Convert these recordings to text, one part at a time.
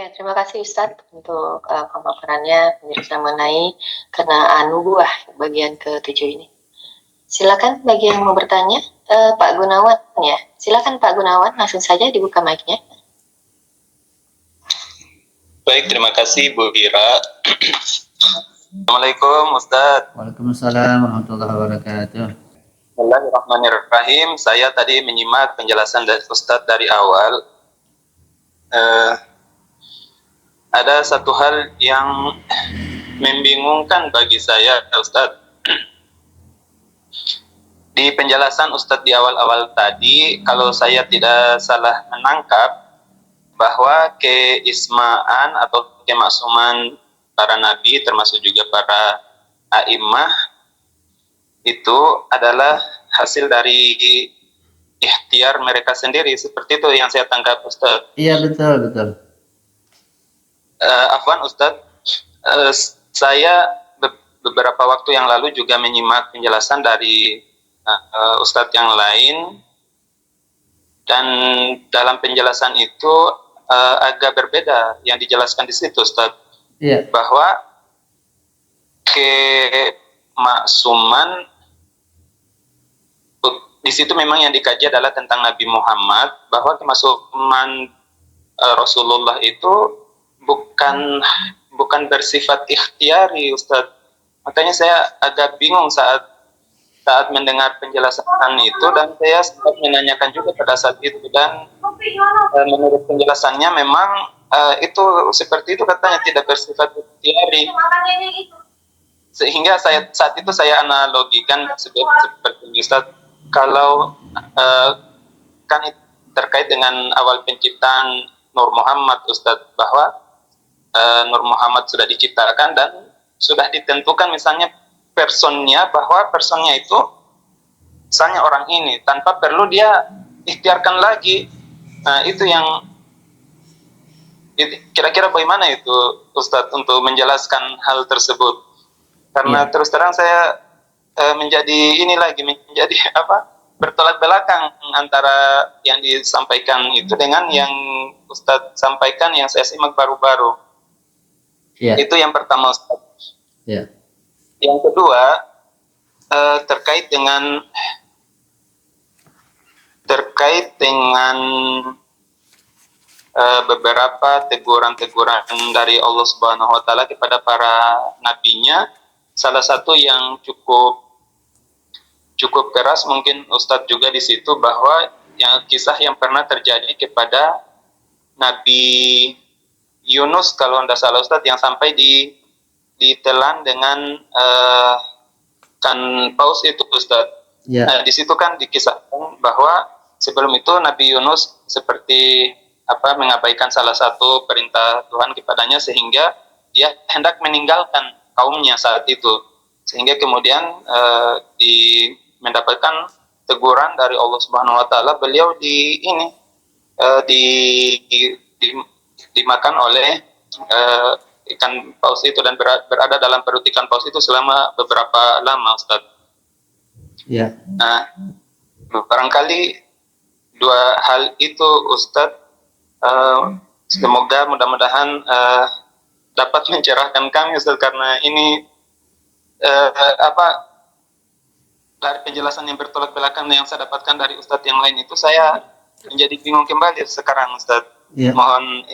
Ya, terima kasih Ustadz untuk pemaparannya penjelasan mengenai kena nubuah bagian ke-7 ini. Silakan bagi yang mau bertanya, Pak Gunawan ya. Silakan Pak Gunawan, langsung saja dibuka mic-nya. Baik, terima kasih Bu Ira. Assalamualaikum Ustadz. Waalaikumsalam warahmatullahi wabarakatuh. Bismillahirrahmanirrahim. Saya tadi menyimak penjelasan dari Ustadz dari awal. Ada satu hal yang membingungkan bagi saya, Ustadz. Di penjelasan Ustadz di awal-awal tadi, kalau saya tidak salah menangkap, bahwa keismaan atau kemaksuman para nabi, termasuk juga para a'immah, itu adalah hasil dari ikhtiar mereka sendiri. Seperti itu yang saya tangkap, Ustadz. Iya, betul. Afwan Ustadz, saya beberapa waktu yang lalu juga menyimak penjelasan dari Ustadz yang lain, dan dalam penjelasan itu agak berbeda yang dijelaskan di situ, Ustadz. Iya. Bahwa kemaksuman di situ memang yang dikaji adalah tentang Nabi Muhammad, bahwa kemaksuman Rasulullah itu bukan bersifat ikhtiari, Ustadz. Makanya saya agak bingung saat mendengar penjelasan itu, dan saya sempat menanyakan juga pada saat itu, dan menurut penjelasannya memang itu seperti itu, katanya tidak bersifat ikhtiari. Sehingga saat itu saya analogikan seperti Ustadz, kalau kan terkait dengan awal penciptaan Nur Muhammad, Ustadz, bahwa Nur Muhammad sudah diciptakan dan sudah ditentukan misalnya personnya, bahwa personnya itu misalnya orang ini, tanpa perlu dia ikhtiarkan lagi. Nah, itu yang kira-kira bagaimana itu, Ustadz, untuk menjelaskan hal tersebut? Karena terus terang saya menjadi bertolak belakang antara yang disampaikan itu dengan yang Ustadz sampaikan yang saya simak baru-baru. Itu yang pertama, Ustadz. Yang kedua, terkait dengan beberapa teguran-teguran dari Allah Subhanahu wa taala kepada para nabinya. Salah satu yang cukup keras mungkin Ustadz juga di situ, bahwa kisah yang pernah terjadi kepada Nabi Yunus, kalau tidak salah Ustadz, yang sampai ditelan dengan ikan paus itu, Ustadz. Nah, di situ kan dikisahkan bahwa sebelum itu Nabi Yunus seperti mengabaikan salah satu perintah Tuhan kepadanya, sehingga dia hendak meninggalkan kaumnya saat itu, sehingga kemudian mendapatkan teguran dari Allah Subhanahu wa taala. Beliau dimakan oleh ikan paus itu, dan berada dalam perut ikan paus itu selama beberapa lama, Ustadz. Nah, barangkali dua hal itu, Ustadz, semoga mudah-mudahan dapat mencerahkan kami, Ustadz, karena ini dari penjelasan yang bertolak belakang yang saya dapatkan dari Ustadz yang lain itu, saya menjadi bingung kembali sekarang, Ustadz. Mohon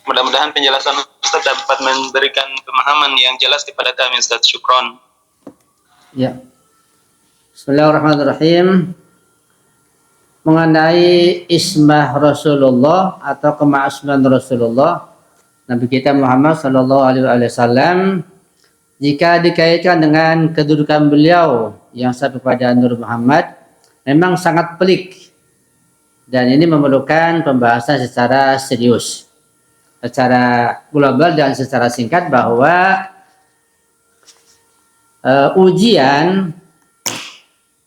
mudah-mudahan penjelasan Ustadz dapat memberikan pemahaman yang jelas kepada kami, Ustadz. Syukron. Bismillahirrahmanirrahim. Mengenai ismah Rasulullah atau kemaksuman Rasulullah Nabi kita Muhammad Sallallahu Alaihi Wasallam, jika dikaitkan dengan kedudukan beliau yang satu pada Nur Muhammad, memang sangat pelik, dan ini memerlukan pembahasan secara serius, secara global dan secara singkat, bahwa ujian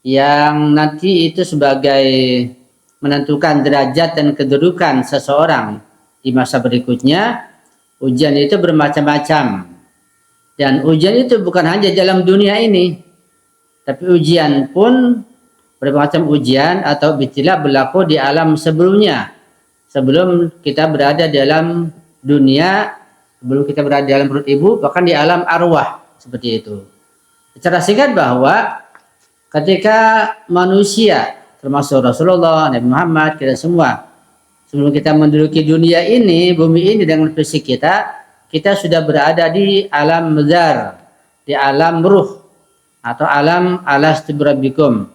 yang nanti itu sebagai menentukan derajat dan kedudukan seseorang di masa berikutnya, ujian itu bermacam-macam. Dan ujian itu bukan hanya dalam dunia ini, tapi ujian pun bermacam ujian atau ibtila berlaku di alam sebelumnya, sebelum kita berada dalam dunia sebelum kita berada di alam perut ibu, bahkan di alam arwah seperti itu. Secara singkat bahwa ketika manusia termasuk Rasulullah, Nabi Muhammad, kita semua sebelum kita menduduki dunia ini, bumi ini dengan fisik kita sudah berada di alam mazar, di alam ruh atau alam alastu birabbikum,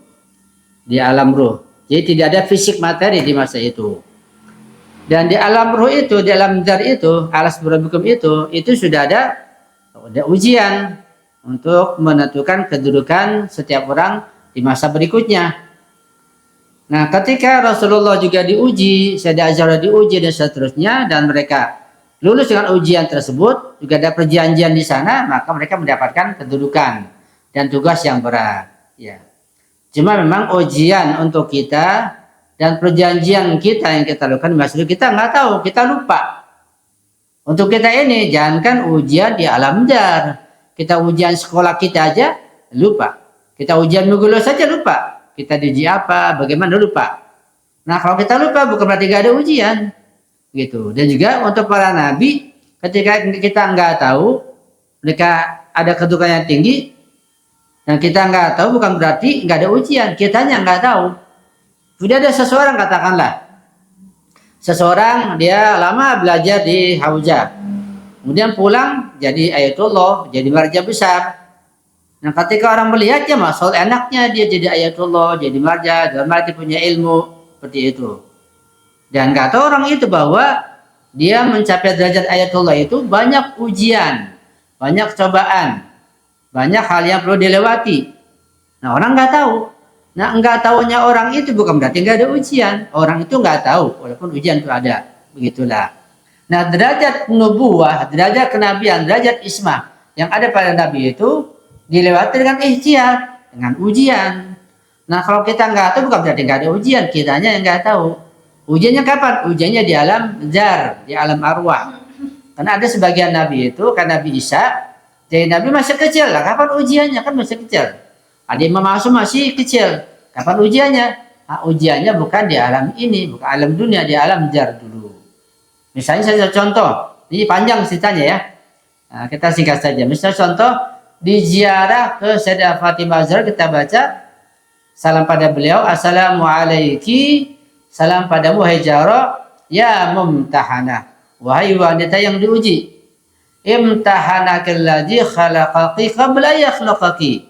di alam ruh. Jadi tidak ada fisik materi di masa itu. Dan di alam ruh itu, di alam mazar itu, alastu birabbikum itu sudah ada ujian untuk menentukan kedudukan setiap orang di masa berikutnya. Nah, ketika Rasulullah juga diuji, Sayyidah Azhar diuji dan seterusnya, dan mereka lulus dengan ujian tersebut, juga ada perjanjian di sana, maka mereka mendapatkan kedudukan dan tugas yang berat. Ya. Cuma memang ujian untuk kita dan perjanjian kita yang kita lakukan, maksudnya kita nggak tahu, kita lupa. Untuk kita ini, jangankan ujian di alam jar, kita ujian sekolah kita aja lupa. Kita ujian minggu lalu saja lupa. Kita diuji apa, bagaimana lupa. Nah, kalau kita lupa bukan berarti gak ada ujian. Gitu. Dan juga untuk para nabi, ketika kita nggak tahu, mereka ada kedudukan yang tinggi, dan kita nggak tahu bukan berarti nggak ada ujian. Kitanya nggak tahu. Sudah ada seseorang, katakanlah, seseorang dia lama belajar di Haujah, kemudian pulang jadi ayatullah, jadi marja besar. Nah, ketika orang melihatnya, maksud enaknya dia jadi ayatullah, jadi marja, dalam arti punya ilmu seperti itu. Dan kata orang itu bahwa dia mencapai derajat ayatullah itu banyak ujian, banyak cobaan, banyak hal yang perlu dilewati. Nah, orang nggak tahu. Nah, nggak tahunya orang itu bukan berarti nggak ada ujian. Orang itu nggak tahu, walaupun ujian itu ada. Begitulah. Nah, derajat nubuwah, derajat kenabian, derajat ismah yang ada pada nabi itu dilewati dengan ikhtiar, dengan ujian. Nah, kalau kita nggak tahu bukan berarti nggak ada ujian, kitanya yang nggak tahu. Ujiannya kapan? Ujiannya di alam jar, di alam arwah. Karena ada sebagian nabi itu, kan Nabi Isa, jadi nabi masih kecil lah. Kapan ujiannya? Kan masih kecil. Ada Imam Ma'sum masih kecil. Kapan ujiannya? Nah, ujiannya bukan di alam ini, bukan alam dunia, di alam jar dulu. Misalnya saya contoh, ini panjang ceritanya ya. Nah, kita singkat saja. Misalnya contoh, di ziarah ke Sayyidah Fatimah Zahra kita baca salam pada beliau, assalamualaikum, salam padamu wahai Zahra ya mumtahanah, wahai wanita yang diuji, imtahanakal ladzi khalaqaki qabla yakhluqaki,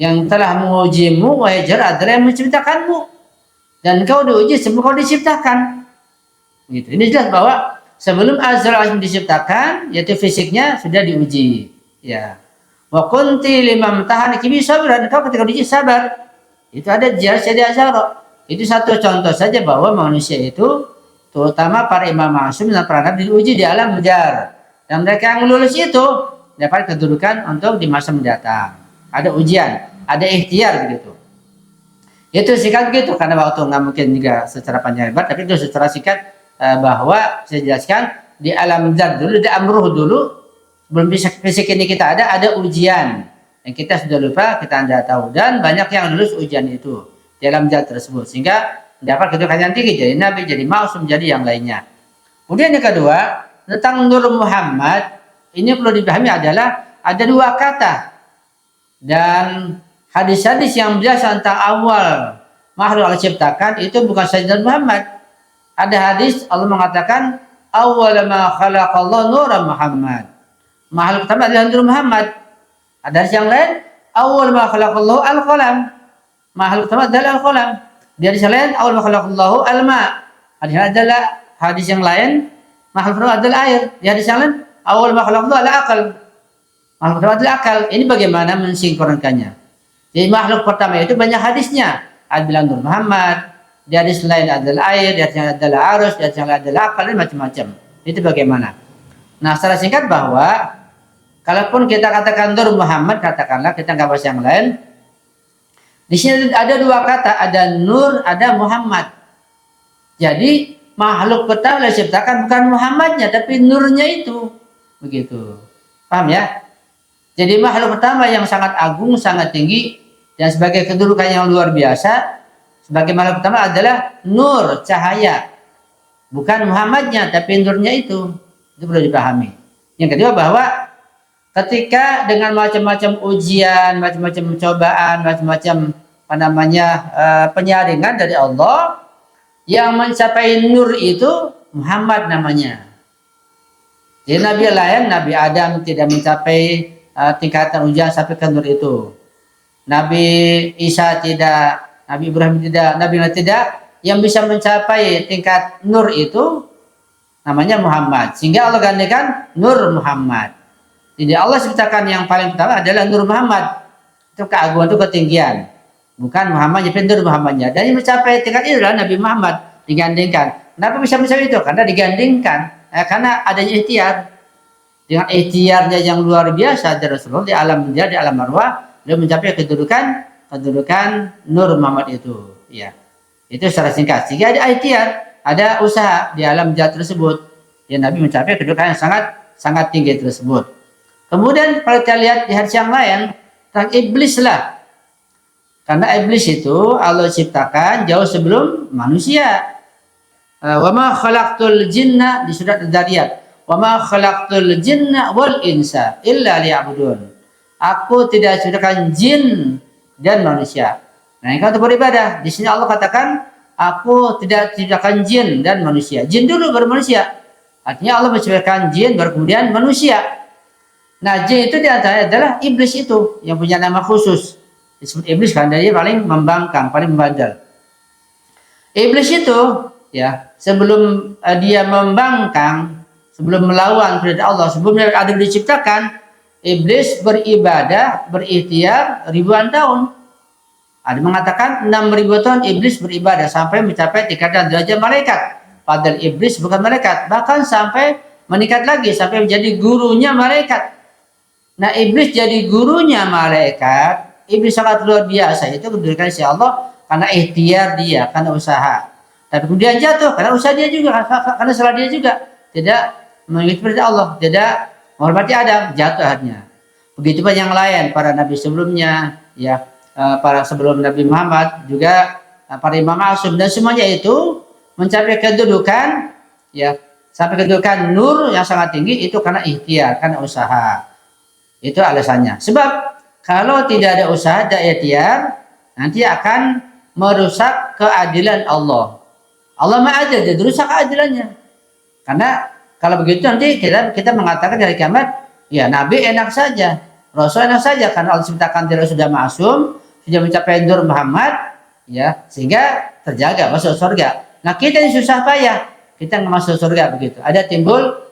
yang telah mengujimu wahai Zahra adalah yang menciptakanmu dan kau diuji sebelum kau diciptakan. Gitu. Ini jelas bahwa sebelum Azra diciptakan, yaitu fisiknya sudah diuji. Ya. Wa kunti limam tahan kimi sabran, kau ketika diuji sabar. Itu ada Sayyidah Azhar. Itu satu contoh saja bahwa manusia itu, terutama para imam ma'sum dan para nabi, diuji di alam jar. Dan mereka yang lulus itu dapat kedudukan untuk di masa mendatang. Ada ujian, ada ikhtiar begitu. Itu singkat begitu karena waktu nggak mungkin juga secara panjang lebar, tapi itu secara singkat bahwa saya jelaskan di alam jar dulu, di amruh dulu. Belum fisik ini kita ada ujian yang kita sudah lupa, kita tidak tahu, dan banyak yang lulus ujian itu dalam zat tersebut sehingga dapat kedudukan yang tinggi, jadi nabi, jadi maksum, jadi yang lainnya. Kemudian yang kedua tentang Nur Muhammad, ini perlu dipahami adalah ada dua kata dan hadis-hadis yang menjelaskan tentang awal makhluk Allah ciptakan itu bukan saja Muhammad. Ada hadis Allah mengatakan awal ma khalaqallahu Nur Muhammad. Makhluk pertama adalah Nur Muhammad. Ada yang lain, awal ma khalaqallahu al-qalam. Makhluk pertama adalah al-qalam. Di hadis yang lain, awal ma khalaqallahu al-ma. Adalah hadis yang lain, makhluk pertama adalah air. Di hadis yang lain, awal ma khalaqallahu al-aqal. Makhluk pertama adalah akal. Ini bagaimana mensinkronkannya? Jadi makhluk pertama itu banyak hadisnya. Ada bilang Nur Muhammad, di hadis lain adalah air, di hadis yang adalah arus, di hadis yang lain adalah akal, dan macam-macam. Itu bagaimana? Nah, secara singkat bahwa kalaupun kita katakan Nur Muhammad, katakanlah kita nggak bahas yang lain. Di sini ada dua kata, ada Nur, ada Muhammad. Jadi makhluk pertama yang diciptakan bukan Muhammadnya, tapi Nurnya itu, begitu. Paham ya? Jadi makhluk pertama yang sangat agung, sangat tinggi, dan sebagai kedudukan yang luar biasa, sebagai makhluk pertama adalah Nur, cahaya. Bukan Muhammadnya, tapi Nurnya itu. Itu perlu dipahami. Yang kedua bahwa ketika dengan macam-macam ujian, macam-macam cobaan, macam-macam penyaringan dari Allah, yang mencapai nur itu Muhammad namanya. Jadi Nabi lain, Nabi Adam tidak mencapai tingkatan ujian sampai ke nur itu. Nabi Isa tidak, Nabi Ibrahim tidak, Nabi Nuh tidak. Yang bisa mencapai tingkat nur itu namanya Muhammad. Sehingga Allah gantikan Nur Muhammad. Jadi Allah ciptakan yang paling pertama adalah Nur Muhammad. Itu keagungan, itu ketinggian. Bukan Muhammad, tapi Nur Muhammadnya. Dan yang mencapai tingkat itu adalah Nabi Muhammad digandingkan. Kenapa bisa mencapai itu? Karena digandingkan. Karena adanya ikhtiar. Dengan ikhtiarnya yang luar biasa dari Rasulullah di alam dia, di alam arwah, dia mencapai kedudukan Nur Muhammad itu. Ya. Itu secara singkat. Sehingga ada ikhtiar, ada usaha di alam dia tersebut. Ya, Nabi mencapai kedudukan yang sangat tinggi tersebut. Kemudian kalau kita lihat di hadis yang lain tentang iblis lah. Karena iblis itu Allah ciptakan jauh sebelum manusia. Wa ma khalaqtul jinna di surat Ad-Dariyat. Wa ma khalaqtul jinna wal insa illa liya'budun. Aku tidak ciptakan jin dan manusia. Nah, yang untuk beribadah. Di sini Allah katakan, aku tidak ciptakan jin dan manusia. Jin dulu baru manusia. Artinya Allah menciptakan jin baru kemudian manusia. Nah, jin itu diantaranya adalah iblis itu yang punya nama khusus. Disebut iblis karena dia paling membangkang, paling membandel. Iblis itu ya sebelum dia membangkang, sebelum melawan perintah Allah, sebelum Adam diciptakan, iblis beribadah, berikhtiar ribuan tahun. Ada mengatakan 6.000 tahun iblis beribadah sampai mencapai tingkatan derajat malaikat. Padahal iblis bukan malaikat, bahkan sampai meningkat lagi sampai menjadi gurunya malaikat. Nah, iblis jadi gurunya malaikat, iblis sangat luar biasa. Itu kedudukan si Allah karena ikhtiar dia, karena usaha. Tapi kemudian jatuh karena usaha dia juga, karena salah dia juga. Tidak mengikuti perintah Allah, tidak menghormati Adam, jatuh akhirnya. Begitu pun yang lain, para nabi sebelumnya, ya, para sebelum Nabi Muhammad juga para imam ma'asum, dan semuanya itu mencapai kedudukan, ya, sampai kedudukan nur yang sangat tinggi itu karena ikhtiar, karena usaha. Itu alasannya. Sebab kalau tidak ada usaha, ada ikhtiar, nanti akan merusak keadilan Allah. Allah Maha Adil, jadi rusak keadilannya. Karena kalau begitu nanti kita mengatakan dari kiamat, ya Nabi enak saja, Rasul enak saja, karena Allah ciptakan dia sudah maksum, sudah mencapai nur Muhammad, ya, sehingga terjaga masuk surga. Nah, kita yang susah payah, kita nggak masuk surga begitu. Ada timbul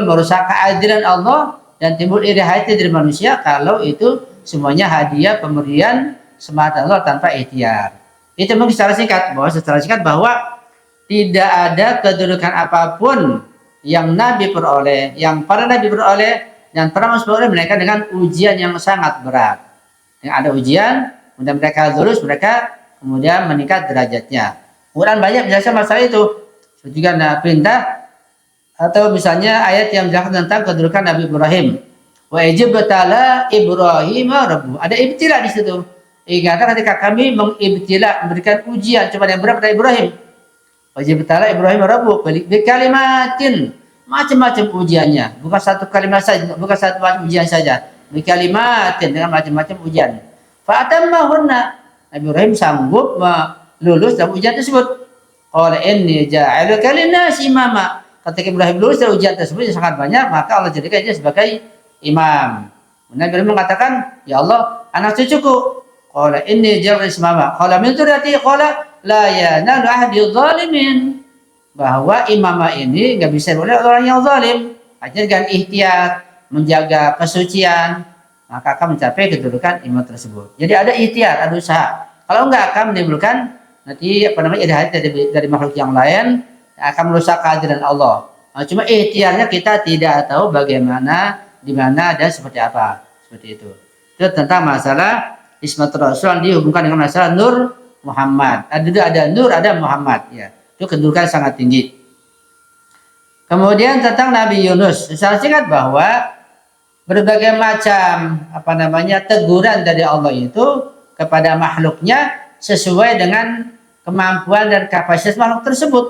merusak keadilan Allah dan timbul iri hati dari manusia kalau itu semuanya hadiah pemberian semata Allah tanpa ikhtiar. Itu mungkin secara singkat bahwa tidak ada kedudukan apapun yang Nabi peroleh, yang para Nabi peroleh dan para Rasul peroleh mereka dengan ujian yang sangat berat. Yang ada ujian, kemudian mereka lulus, mereka kemudian meningkat derajatnya. Quran banyak menjelaskan masalah itu. Seperti juga perintah atau misalnya ayat yang menjelaskan tentang kedudukan Nabi Ibrahim. Wa ijibtala Ibrahim rabbuh. Ada ibtila di situ. Ingatkan ketika kami mengibtila, memberikan ujian coba yang berat pada Ibrahim. Wa ijibtala Ibrahim rabbuh bi kalimatin. Macam-macam ujiannya, bukan satu kalimat saja, bukan satu macam ujian saja. Bi kalimatin, dengan macam-macam ujian. Fa atammahunna. Nabi Ibrahim sanggup lulus dalam ujian tersebut. Qala inni ja'aluka lin-nasi imama. Ketika Ibrahim lulus dari ujian tersebut yang sangat banyak, maka Allah jadikan dia sebagai imam. Nabi Ibrahim mengatakan, ya Allah, anak cucuku. Qala inni ja'aluka imama. Qala min dzurriyyati qala la yanalu ahdi dzalimin. Bahwa imamah ini enggak bisa oleh orang yang zalim. Artinya dengan ikhtiar, menjaga kesucian, maka akan mencapai kedudukan imam tersebut. Jadi ada ikhtiar, ada usaha. Kalau enggak akan menimbulkan nanti iri dari makhluk yang lain, akan merusak keadilan Allah. Nah, cuma ikhtiarnya kita tidak tahu bagaimana, di mana dan seperti apa. Seperti itu. Itu tentang masalah Ismatul Rasul dihubungkan dengan masalah Nur Muhammad. Ada Nur, ada Muhammad. Ya, itu kedudukan sangat tinggi. Kemudian tentang Nabi Yunus, saya singkat bahwa berbagai macam teguran dari Allah itu kepada makhluknya sesuai dengan kemampuan dan kapasitas makhluk tersebut.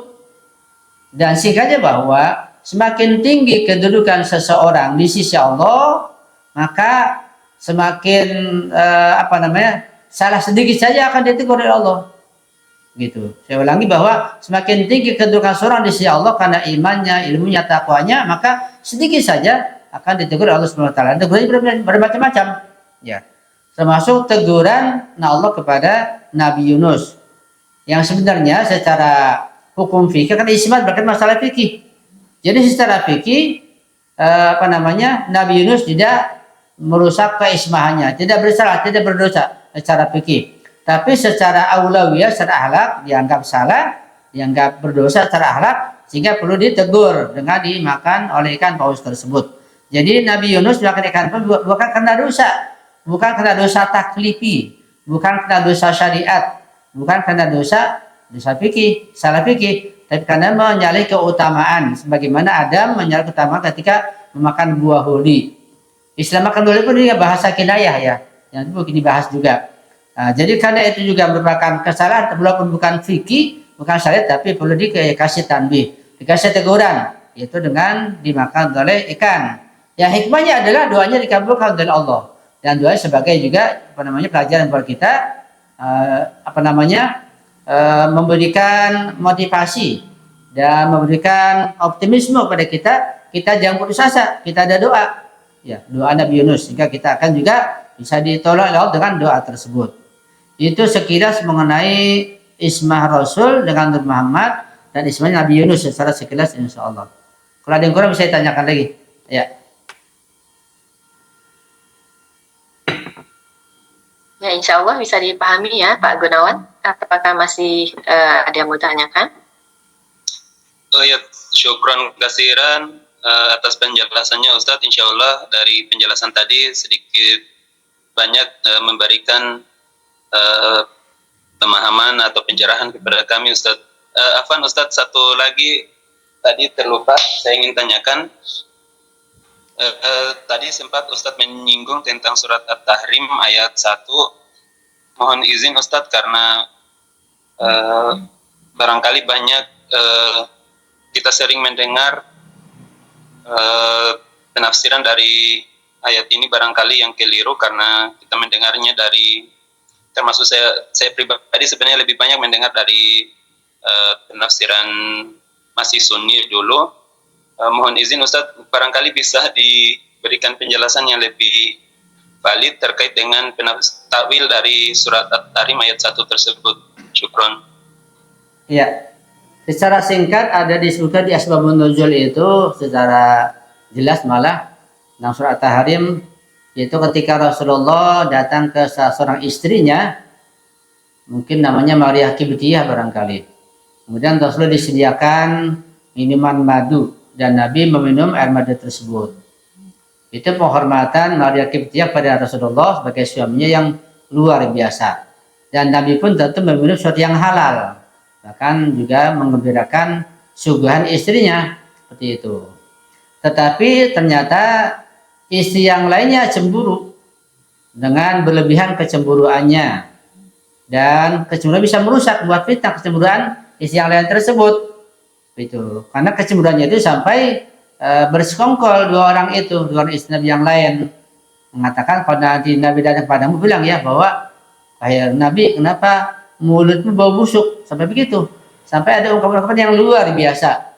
Dan singkatnya bahwa semakin tinggi kedudukan seseorang di sisi Allah, maka semakin salah sedikit saja akan ditegur oleh Allah. Gitu. Saya ulangi bahwa semakin tinggi kedudukan seorang di sisi Allah karena imannya, ilmunya, takwanya, maka sedikit saja akan ditegur oleh Allah Subhanahu wa taala. Teguran bermacam-macam. Ya. Termasuk teguran Allah kepada Nabi Yunus. Yang sebenarnya secara hukum fikih kan ismat berarti masalah fikih. Jadi secara fikih Nabi Yunus tidak merusak keismahannya, tidak bersalah, tidak berdosa secara fikih. Tapi secara aulawiyah, secara akhlak dianggap salah, dianggap berdosa secara akhlak, sehingga perlu ditegur dengan dimakan oleh ikan paus tersebut. Jadi Nabi Yunus makan ikan paus bukan karena dosa, bukan karena dosa taklifi, bukan karena dosa syariat, bukan karena dosa fikih, salah fikih, tapi karena menyalahi keutamaan, sebagaimana Adam menyalahi keutamaan ketika memakan buah holi. Istilah makan buah holi pun juga bahasa kinayah ya, yang itu mungkin dibahas juga. Nah, jadi karena itu juga merupakan kesalahan, walaupun bukan fikih, bukan syariat, tapi perlu dikasih tanbih, dikasih teguran, yaitu dengan dimakan oleh ikan. Yang hikmahnya adalah doanya dikabulkan oleh Allah, dan doanya sebagai juga pelajaran buat kita, memberikan motivasi dan memberikan optimisme pada kita jangan putus asa, kita ada doa, ya doa Nabi Yunus, sehingga kita akan juga bisa ditolong oleh Allah dengan doa tersebut. Itu sekilas mengenai ismah Rasul dengan Nur Muhammad dan ismah Nabi Yunus secara sekilas insya Allah. Kalau ada yang kurang bisa ditanyakan lagi. Ya. Ya, insya Allah bisa dipahami ya Pak Gunawan. Apakah masih ada yang mau tanyakan? Oh ya, syukran kasiran atas penjelasannya Ustadz. Insya Allah dari penjelasan tadi sedikit banyak memberikan pemahaman atau pencerahan kepada kami Ustadz. Afwan Ustadz, satu lagi tadi terlupa saya ingin tanyakan. Tadi sempat Ustadz menyinggung tentang surat At-Tahrim ayat 1. Mohon izin Ustadz karena barangkali banyak kita sering mendengar penafsiran dari ayat ini barangkali yang keliru karena kita mendengarnya dari, termasuk saya pribadi sebenarnya lebih banyak mendengar dari penafsiran masih Sunni dulu. Mohon izin Ustadz, barangkali bisa diberikan penjelasan yang lebih valid terkait dengan takwil dari surat At-Tahrim ayat 1 tersebut. Syukron. Ya, secara singkat ada disebutkan di Asbabun Nuzul itu secara jelas malah dalam surat At-Tahrim, yaitu ketika Rasulullah datang ke seorang istrinya, mungkin namanya Maria Kibtiyah barangkali. Kemudian Rasulullah disediakan minuman madu dan Nabi meminum air madu tersebut. Itu penghormatan Maria Kibtiyah pada Rasulullah sebagai suaminya yang luar biasa. Dan Nabi pun tentu meminum sesuatu yang halal, bahkan juga menggembirakan suguhan istrinya seperti itu. Tetapi ternyata istri yang lainnya cemburu dengan berlebihan kecemburuannya, dan kecemburuan bisa merusak, buat fitnah kecemburuan istri yang lain tersebut. Itu karena kecemburuannya itu sampai bersekongkol dua orang istri Nabi yang lain, mengatakan pada Nabi datang padamu bilang ya bahwa Nabi, kenapa mulutmu bau busuk, sampai begitu, sampai ada ungkapan-ungkapan yang luar biasa.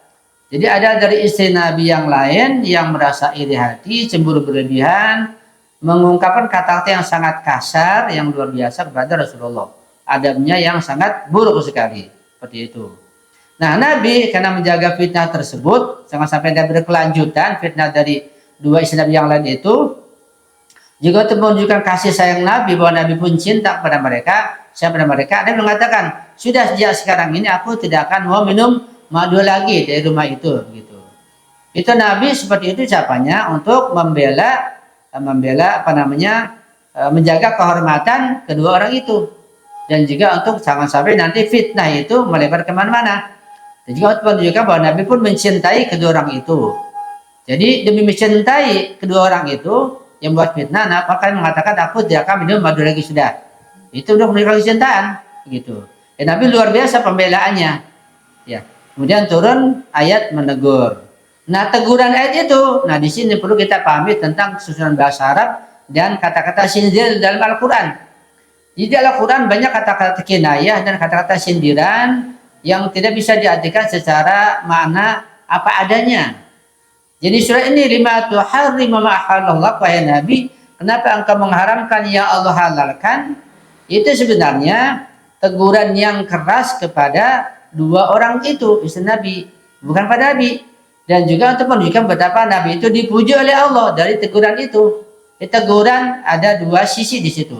Jadi ada dari istri Nabi yang lain yang merasa iri hati, cemburu berlebihan, mengungkapkan kata-kata yang sangat kasar, yang luar biasa kepada Rasulullah. Adabnya yang sangat buruk sekali, seperti itu. Nah, Nabi karena menjaga fitnah tersebut, jangan sampai ada berkelanjutan fitnah dari dua istri Nabi yang lain itu, juga untuk menunjukkan kasih sayang Nabi, bahwa Nabi pun cinta kepada mereka, sayang pada mereka. Nabi mengatakan, sudah sejak sekarang ini aku tidak akan mau minum madu lagi dari rumah itu, gitu. Itu Nabi seperti itu ucapannya untuk membela menjaga kehormatan kedua orang itu, dan juga untuk jangan sampai nanti fitnah itu melebar kemana-mana. Dan juga untuk menunjukkan bahwa Nabi pun mencintai kedua orang itu. Jadi demi mencintai kedua orang itu yang buat fitnah, maka mengatakan aku tidak akan minum madu lagi sudah. Itu untuk menunjukkan kecintaan, gitu. Nabi luar biasa pembelaannya. Ya. Kemudian turun ayat menegur. Nah, teguran ayat itu, nah di sini perlu kita pahami tentang susunan bahasa Arab dan kata-kata sindir dalam Al-Quran. Di dalam Al-Quran banyak kata-kata kinayah dan kata-kata sindiran yang tidak bisa diartikan secara makna apa adanya. Jadi surah ini lima tuharrimu ma ahallallah, wahai Nabi, kenapa engkau mengharamkan yang Allah halalkan? Itu sebenarnya teguran yang keras kepada dua orang itu, istri Nabi, bukan pada Nabi. Dan juga untuk menunjukkan betapa Nabi itu dipuji oleh Allah dari teguran itu. Di teguran ada dua sisi di situ.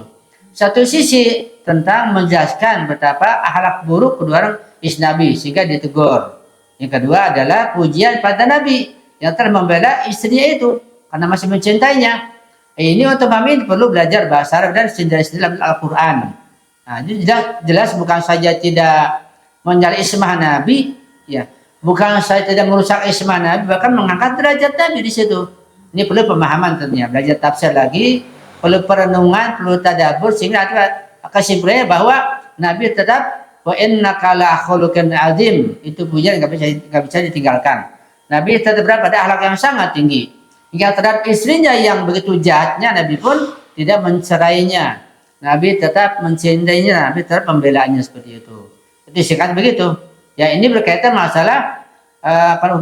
Satu sisi tentang menjelaskan betapa akhlak buruk kedua orang istri Nabi sehingga ditegur. Yang kedua adalah pujian pada Nabi yang telah membela istrinya itu karena masih mencintainya. Ini untuk kami perlu belajar bahasa Arab dan istilah-istilah Al-Quran. Nah, ini jelas bukan saja tidak mencari ismah Nabi, ya, bukan saya tidak merusak ismah Nabi, bahkan mengangkat derajat Nabi di situ. Ini perlu pemahaman tentunya, belajar tafsir lagi, perlu perenungan, perlu tadabbur sehingga ada kesimpulannya bahwa Nabi tetap wa innaka la khuluqin azim. Itu pujian nggak bisa ditinggalkan. Nabi tetap berada pada akhlak yang sangat tinggi. Hingga terhadap istrinya yang begitu jahatnya, Nabi pun tidak mencerainya. Nabi tetap mencintainya, Nabi tetap membelanya seperti itu. Itu singkat begitu. Ya, ini berkaitan masalah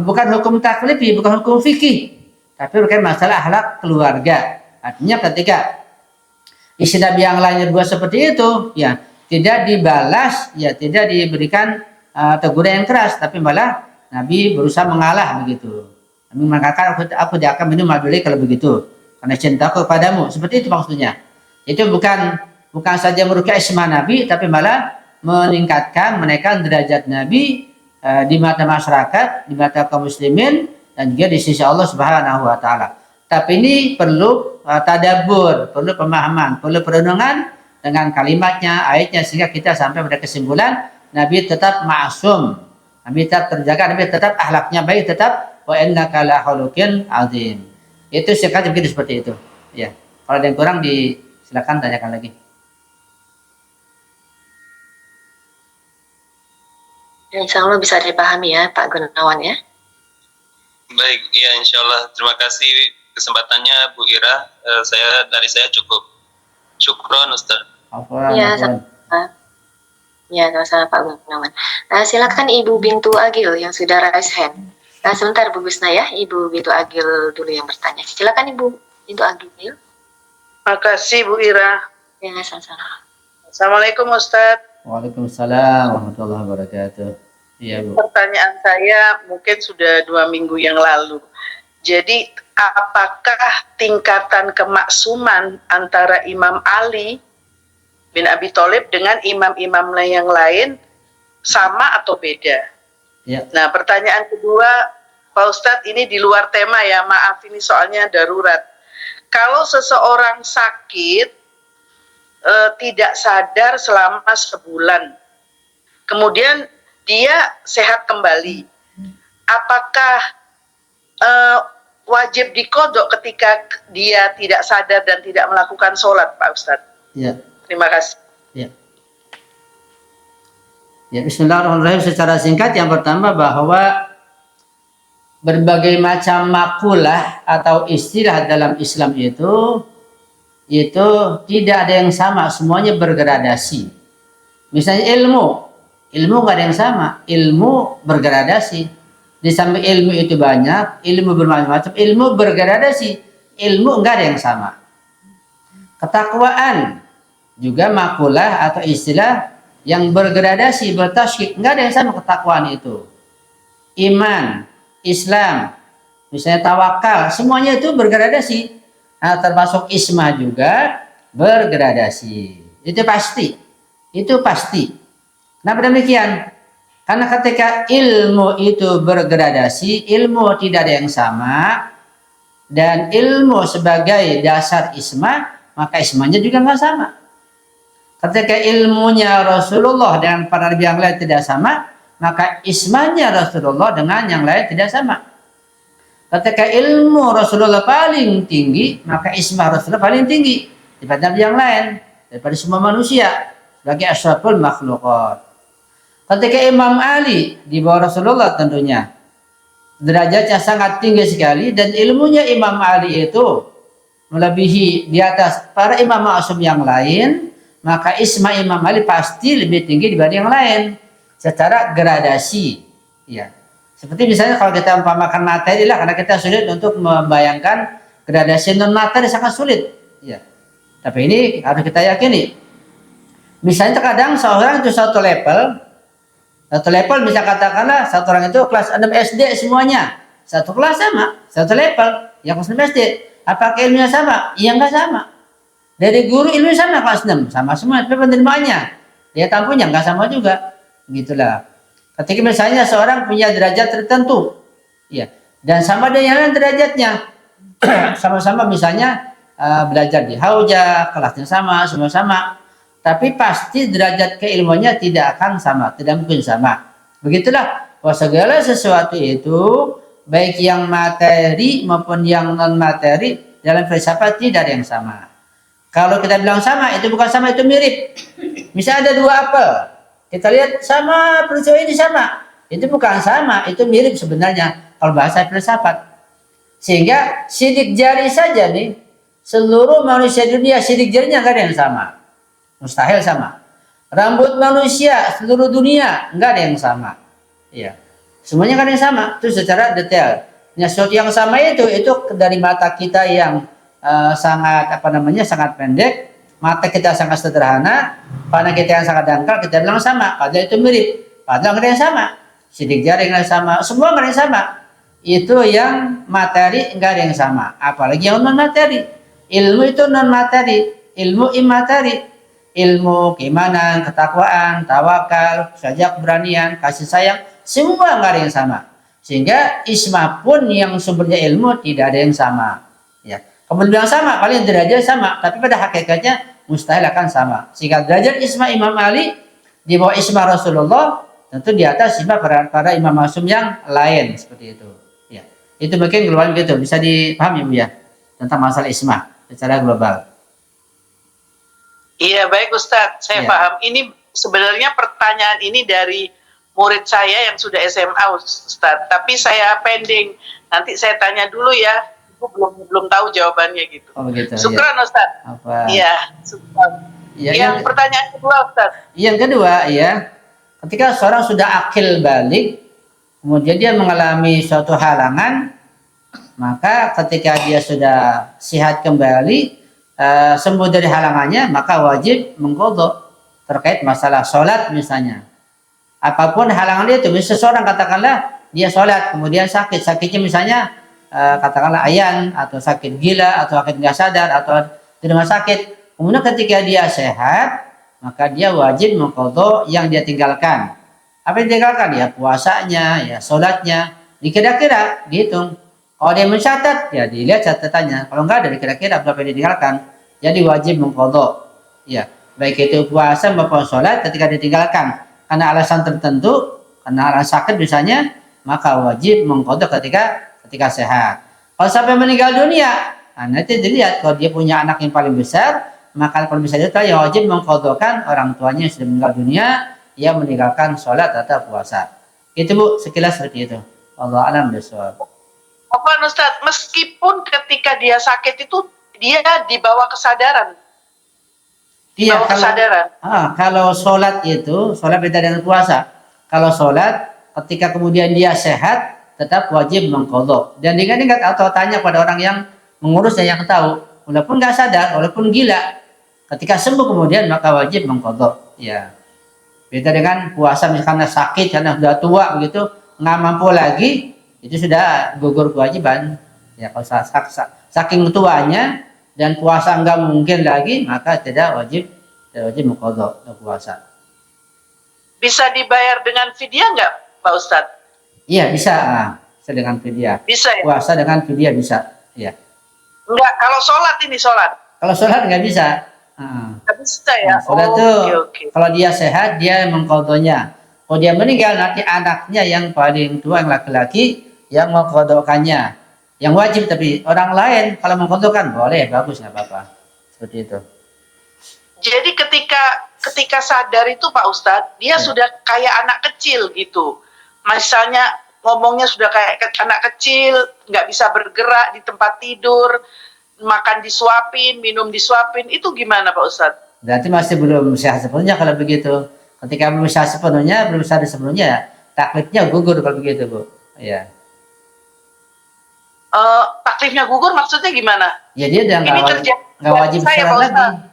bukan hukum taklifi, bukan hukum fikih, tapi berkaitan masalah akhlak keluarga. Artinya ketika istri Nabi yang lainnya buat seperti itu, ya tidak dibalas, ya tidak diberikan teguran yang keras, tapi malah Nabi berusaha mengalah begitu. Nabi mengatakan aku tidak akan minum mabili kalau begitu, karena cintaku kepadamu. Seperti itu maksudnya. Itu bukan saja merugikan ismah Nabi, tapi malah meningkatkan, menaikkan derajat Nabi di mata masyarakat, di mata kaum muslimin, dan juga di sisi Allah Subhanahu wa taala. Tapi ini perlu tadabbur, perlu pemahaman, perlu perenungan dengan kalimatnya, ayatnya, sehingga kita sampai pada kesimpulan Nabi tetap ma'sum, Nabi tetap terjaga, Nabi tetap akhlaknya baik, tetap wa innaka la khuluqin azim. Itu singkat begitu seperti itu. Ya. Kalau ada yang kurang silakan tanyakan lagi. Insya Allah bisa dipahami ya Pak Gunawan ya. Baik, ya insya Allah. Terima kasih kesempatannya Bu Ira. Dari saya cukup. Syukron Ustaz. Iya, sama. Ya, sama-sama Pak Gunawan. Silakan Ibu Bintu Agil yang sudah raise hand. Sebentar Bu Gusna ya, Ibu Bintu Agil dulu yang bertanya. Silakan Ibu Bintu Agil. Makasih Bu Ira. Ya, sama-sama. Assalamualaikum Ustaz. Waalaikumsalam warahmatullahi wabarakatuh. Iya Bu. Pertanyaan saya mungkin sudah 2 minggu yang lalu. Jadi apakah tingkatan kemaksuman antara Imam Ali bin Abi Thalib dengan imam-imam yang lain sama atau beda? Ya. Nah, pertanyaan kedua, Pak Ustadz, ini di luar tema ya, maaf ini soalnya darurat. Kalau seseorang sakit tidak sadar selama sebulan, kemudian dia sehat kembali, apakah wajib dikodok ketika dia tidak sadar dan tidak melakukan sholat, Pak Ustadz? Ya. Terima kasih. Ya. Ya, bismillahirrahmanirrahim. Secara singkat, yang pertama bahwa berbagai macam makulah atau istilah dalam Islam itu tidak ada yang sama, semuanya bergradasi. Misalnya ilmu nggak ada yang sama, ilmu bergradasi. Di samping ilmu itu banyak, ilmu bermacam-macam, ilmu bergradasi, ilmu nggak ada yang sama. Ketakwaan juga makulah atau istilah yang bergradasi, bertasyik, nggak ada yang sama ketakwaan itu. Iman, Islam, misalnya tawakal, semuanya itu bergradasi. Nah, termasuk ismah juga bergradasi. Itu pasti. Kenapa demikian? Karena ketika ilmu itu bergradasi, ilmu tidak ada yang sama, dan ilmu sebagai dasar ismah, maka ismahnya juga nggak sama. Ketika ilmunya Rasulullah dengan para nabi yang lain tidak sama, maka ismahnya Rasulullah dengan yang lain tidak sama. Ketika ilmu Rasulullah paling tinggi, maka ismah Rasulullah paling tinggi daripada nabi yang lain, daripada semua manusia sebagai asyraful makhluqat. Ketika Imam Ali di bawah Rasulullah tentunya, derajatnya sangat tinggi sekali dan ilmunya Imam Ali itu melebihi di atas para imam maksum yang lain, maka isma Imam Ali pasti lebih tinggi dibanding yang lain secara gradasi. Ya. Seperti misalnya kalau kita umpamakan materi lah, karena kita sulit untuk membayangkan gradasi non materi sangat sulit. Ya. Tapi ini harus kita yakini. Misalnya terkadang seorang itu satu level bisa katakanlah satu orang itu kelas 6 SD semuanya. Satu kelas sama, satu level, yang kelas 6 SD. Apakah ilmunya sama? Iya enggak sama. Dari guru ilmu sama kelas 6, sama semua, tapi penerimaannya, dia tampunya enggak sama juga. Begitulah. Ketika misalnya seorang punya derajat tertentu, ya, dan sama dengan yang lain derajatnya, sama-sama misalnya belajar di Hauja, kelasnya sama, semua sama. Tapi pasti derajat keilmuannya tidak akan sama, tidak mungkin sama. Begitulah bahwa segala sesuatu itu, baik yang materi maupun yang non materi dalam filsafat tidak ada yang sama. Kalau kita bilang sama, itu bukan sama, itu mirip. Misalnya ada dua apel, kita lihat sama, peristiwa ini sama. Itu bukan sama, itu mirip sebenarnya kalau bahasa filsafat. Sehingga sidik jari saja nih, seluruh manusia dunia sidik jarinya nggak ada yang sama. Mustahil sama. Rambut manusia seluruh dunia enggak ada yang sama. Iya. Semuanya kan yang sama. Itu secara detail. Nah, sesuatu yang sama itu dari mata kita yang sangat sangat pendek, mata kita sangat sederhana, pandang kita yang sangat dangkal, kita bilang sama. Padahal itu mirip. Padahal enggak ada yang sama. Sidik jari enggak sama. Semua enggak ada yang sama. Itu yang materi enggak ada yang sama. Apalagi yang non materi. Ilmu itu non materi. Ilmu imateri. Ilmu keimanan, ketakwaan, tawakal, saja keberanian, kasih sayang, semua nggak ada yang sama. Sehingga isma pun yang sumbernya ilmu tidak ada yang sama. Ya, kemudian sama, paling derajat sama, tapi pada hakikatnya mustahil akan sama. Sehingga derajat isma Imam Ali di bawah isma Rasulullah, tentu di atas isma para imam maksum yang lain seperti itu. Ya, itu mungkin global gitu, bisa dipahami Bu ya tentang masalah isma secara global. Iya, baik Ustadz, saya paham. Ini sebenarnya pertanyaan ini dari murid saya yang sudah SMA Ustadz, tapi saya pending. Nanti saya tanya dulu ya, Ibu belum tahu jawabannya gitu. Oh begitu. Syukran Ustadz. Iya, syukran. Ya, yang pertanyaan kedua Ustadz. Yang kedua ya, ketika seorang sudah akil balik, kemudian dia mengalami suatu halangan, maka ketika dia sudah sehat kembali, sembuh dari halangannya, maka wajib mengqadha terkait masalah sholat misalnya. Apapun halangan itu, misalnya seseorang katakanlah dia sholat kemudian sakitnya misalnya katakanlah ayan atau sakit gila atau sakit nggak sadar atau di rumah sakit. Kemudian ketika dia sehat, maka dia wajib mengqadha yang dia tinggalkan. Apa yang ditinggalkan? Ya puasanya, ya sholatnya, dikira-kira dihitung. Kalau dia mencatat, ya dilihat catatannya. Kalau enggak ada kira-kira berapa yang ditinggalkan. Jadi wajib mengqadha. Ya, baik itu puasa maupun sholat ketika ditinggalkan karena alasan tertentu, karena alasan sakit misalnya, maka wajib mengqadha ketika sehat. Kalau sampai meninggal dunia, nah nanti dilihat kalau dia punya anak yang paling besar, maka paling besar itu yang wajib mengqadhakan orang tuanya yang sudah meninggal dunia yang meninggalkan sholat atau puasa. Itu Bu, sekilas seperti itu. Wallahu a'lam bishawab. Apa Ustadz, meskipun ketika dia sakit itu dia dibawa kesadaran. Iya, kesadaran. Kalau sholat itu, sholat beda dengan puasa. Kalau sholat, ketika kemudian dia sehat, tetap wajib mengqadha. Dan ingat atau tanya pada orang yang mengurusnya yang tahu, walaupun nggak sadar, walaupun gila, ketika sembuh kemudian maka wajib mengqadha. Ya, beda dengan puasa misalnya sakit karena sudah tua begitu, nggak mampu lagi. Itu sudah gugur kewajiban. Ya, kalau saking tuanya dan puasa enggak mungkin lagi, maka tidak wajib mengqadha puasa. Bisa dibayar dengan fidyah enggak, Pak Ustadz? Iya, bisa. Bisa dengan fidyah. Bisa ya? Puasa dengan fidyah bisa. Iya. Enggak, kalau sholat ini sholat. Kalau sholat enggak bisa. Enggak bisa ya? Sholat okay. Kalau dia sehat, dia mengqadhanya. Kalau dia meninggal, nanti anaknya yang paling tua, yang laki-laki, yang mengqadhakannya, yang wajib. Tapi orang lain kalau mengqadhakan boleh, bagus, nggak apa-apa. Seperti itu. Jadi ketika sadar itu Pak Ustadz, dia sudah kayak anak kecil gitu. Misalnya ngomongnya sudah kayak anak kecil, nggak bisa bergerak di tempat tidur, makan disuapin, minum disuapin, itu gimana Pak Ustadz? Berarti masih belum sehat sepenuhnya kalau begitu. Ketika belum sehat sepenuhnya, belum sadar sepenuhnya, taklifnya gugur kalau begitu, Bu. Ya. Taklifnya gugur maksudnya gimana? Ya dia udah Ini terjadi nggak wajib saya, sholat Pak lagi. Ustadz.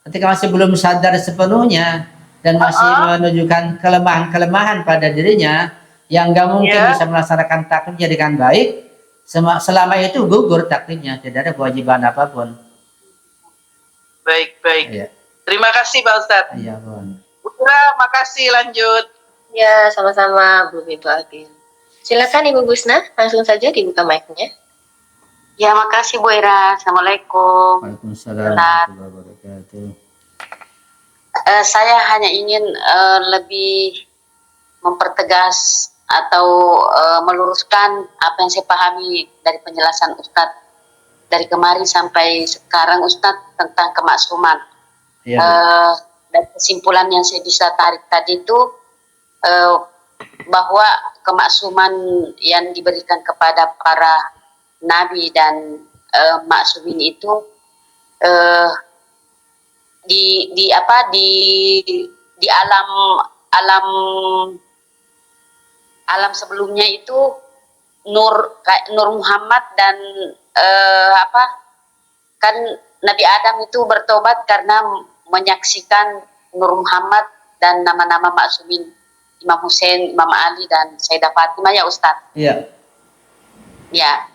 Ketika masih belum sadar sepenuhnya dan masih menunjukkan kelemahan-kelemahan pada dirinya yang nggak mungkin bisa melaksanakan taklifnya dengan baik, selama itu gugur taklifnya, tidak ada kewajiban apapun. Baik. Ya. Terima kasih Pak Ustadz. Iya, Bun. Makasih, lanjut. Ya, sama-sama Bu Bintu Agil. Silakan Ibu Busna, langsung saja dibuka mic-nya. Ya, makasih Bu Ira. Assalamualaikum. Waalaikumsalam warahmatullahi wabarakatuh. Saya hanya ingin lebih mempertegas atau meluruskan apa yang saya pahami dari penjelasan Ustadz dari kemarin sampai sekarang Ustadz tentang kemaksuman. Ya, dan kesimpulan yang saya bisa tarik tadi itu bahwa kemaksuman yang diberikan kepada para nabi dan maksumin itu di alam sebelumnya itu Nur Muhammad dan kan Nabi Adam itu bertobat karena menyaksikan Nur Muhammad dan nama-nama maksumin Imam Hussein, Imam Ali dan Sayyidah Fatimah ya Ustadz. iya. Ya,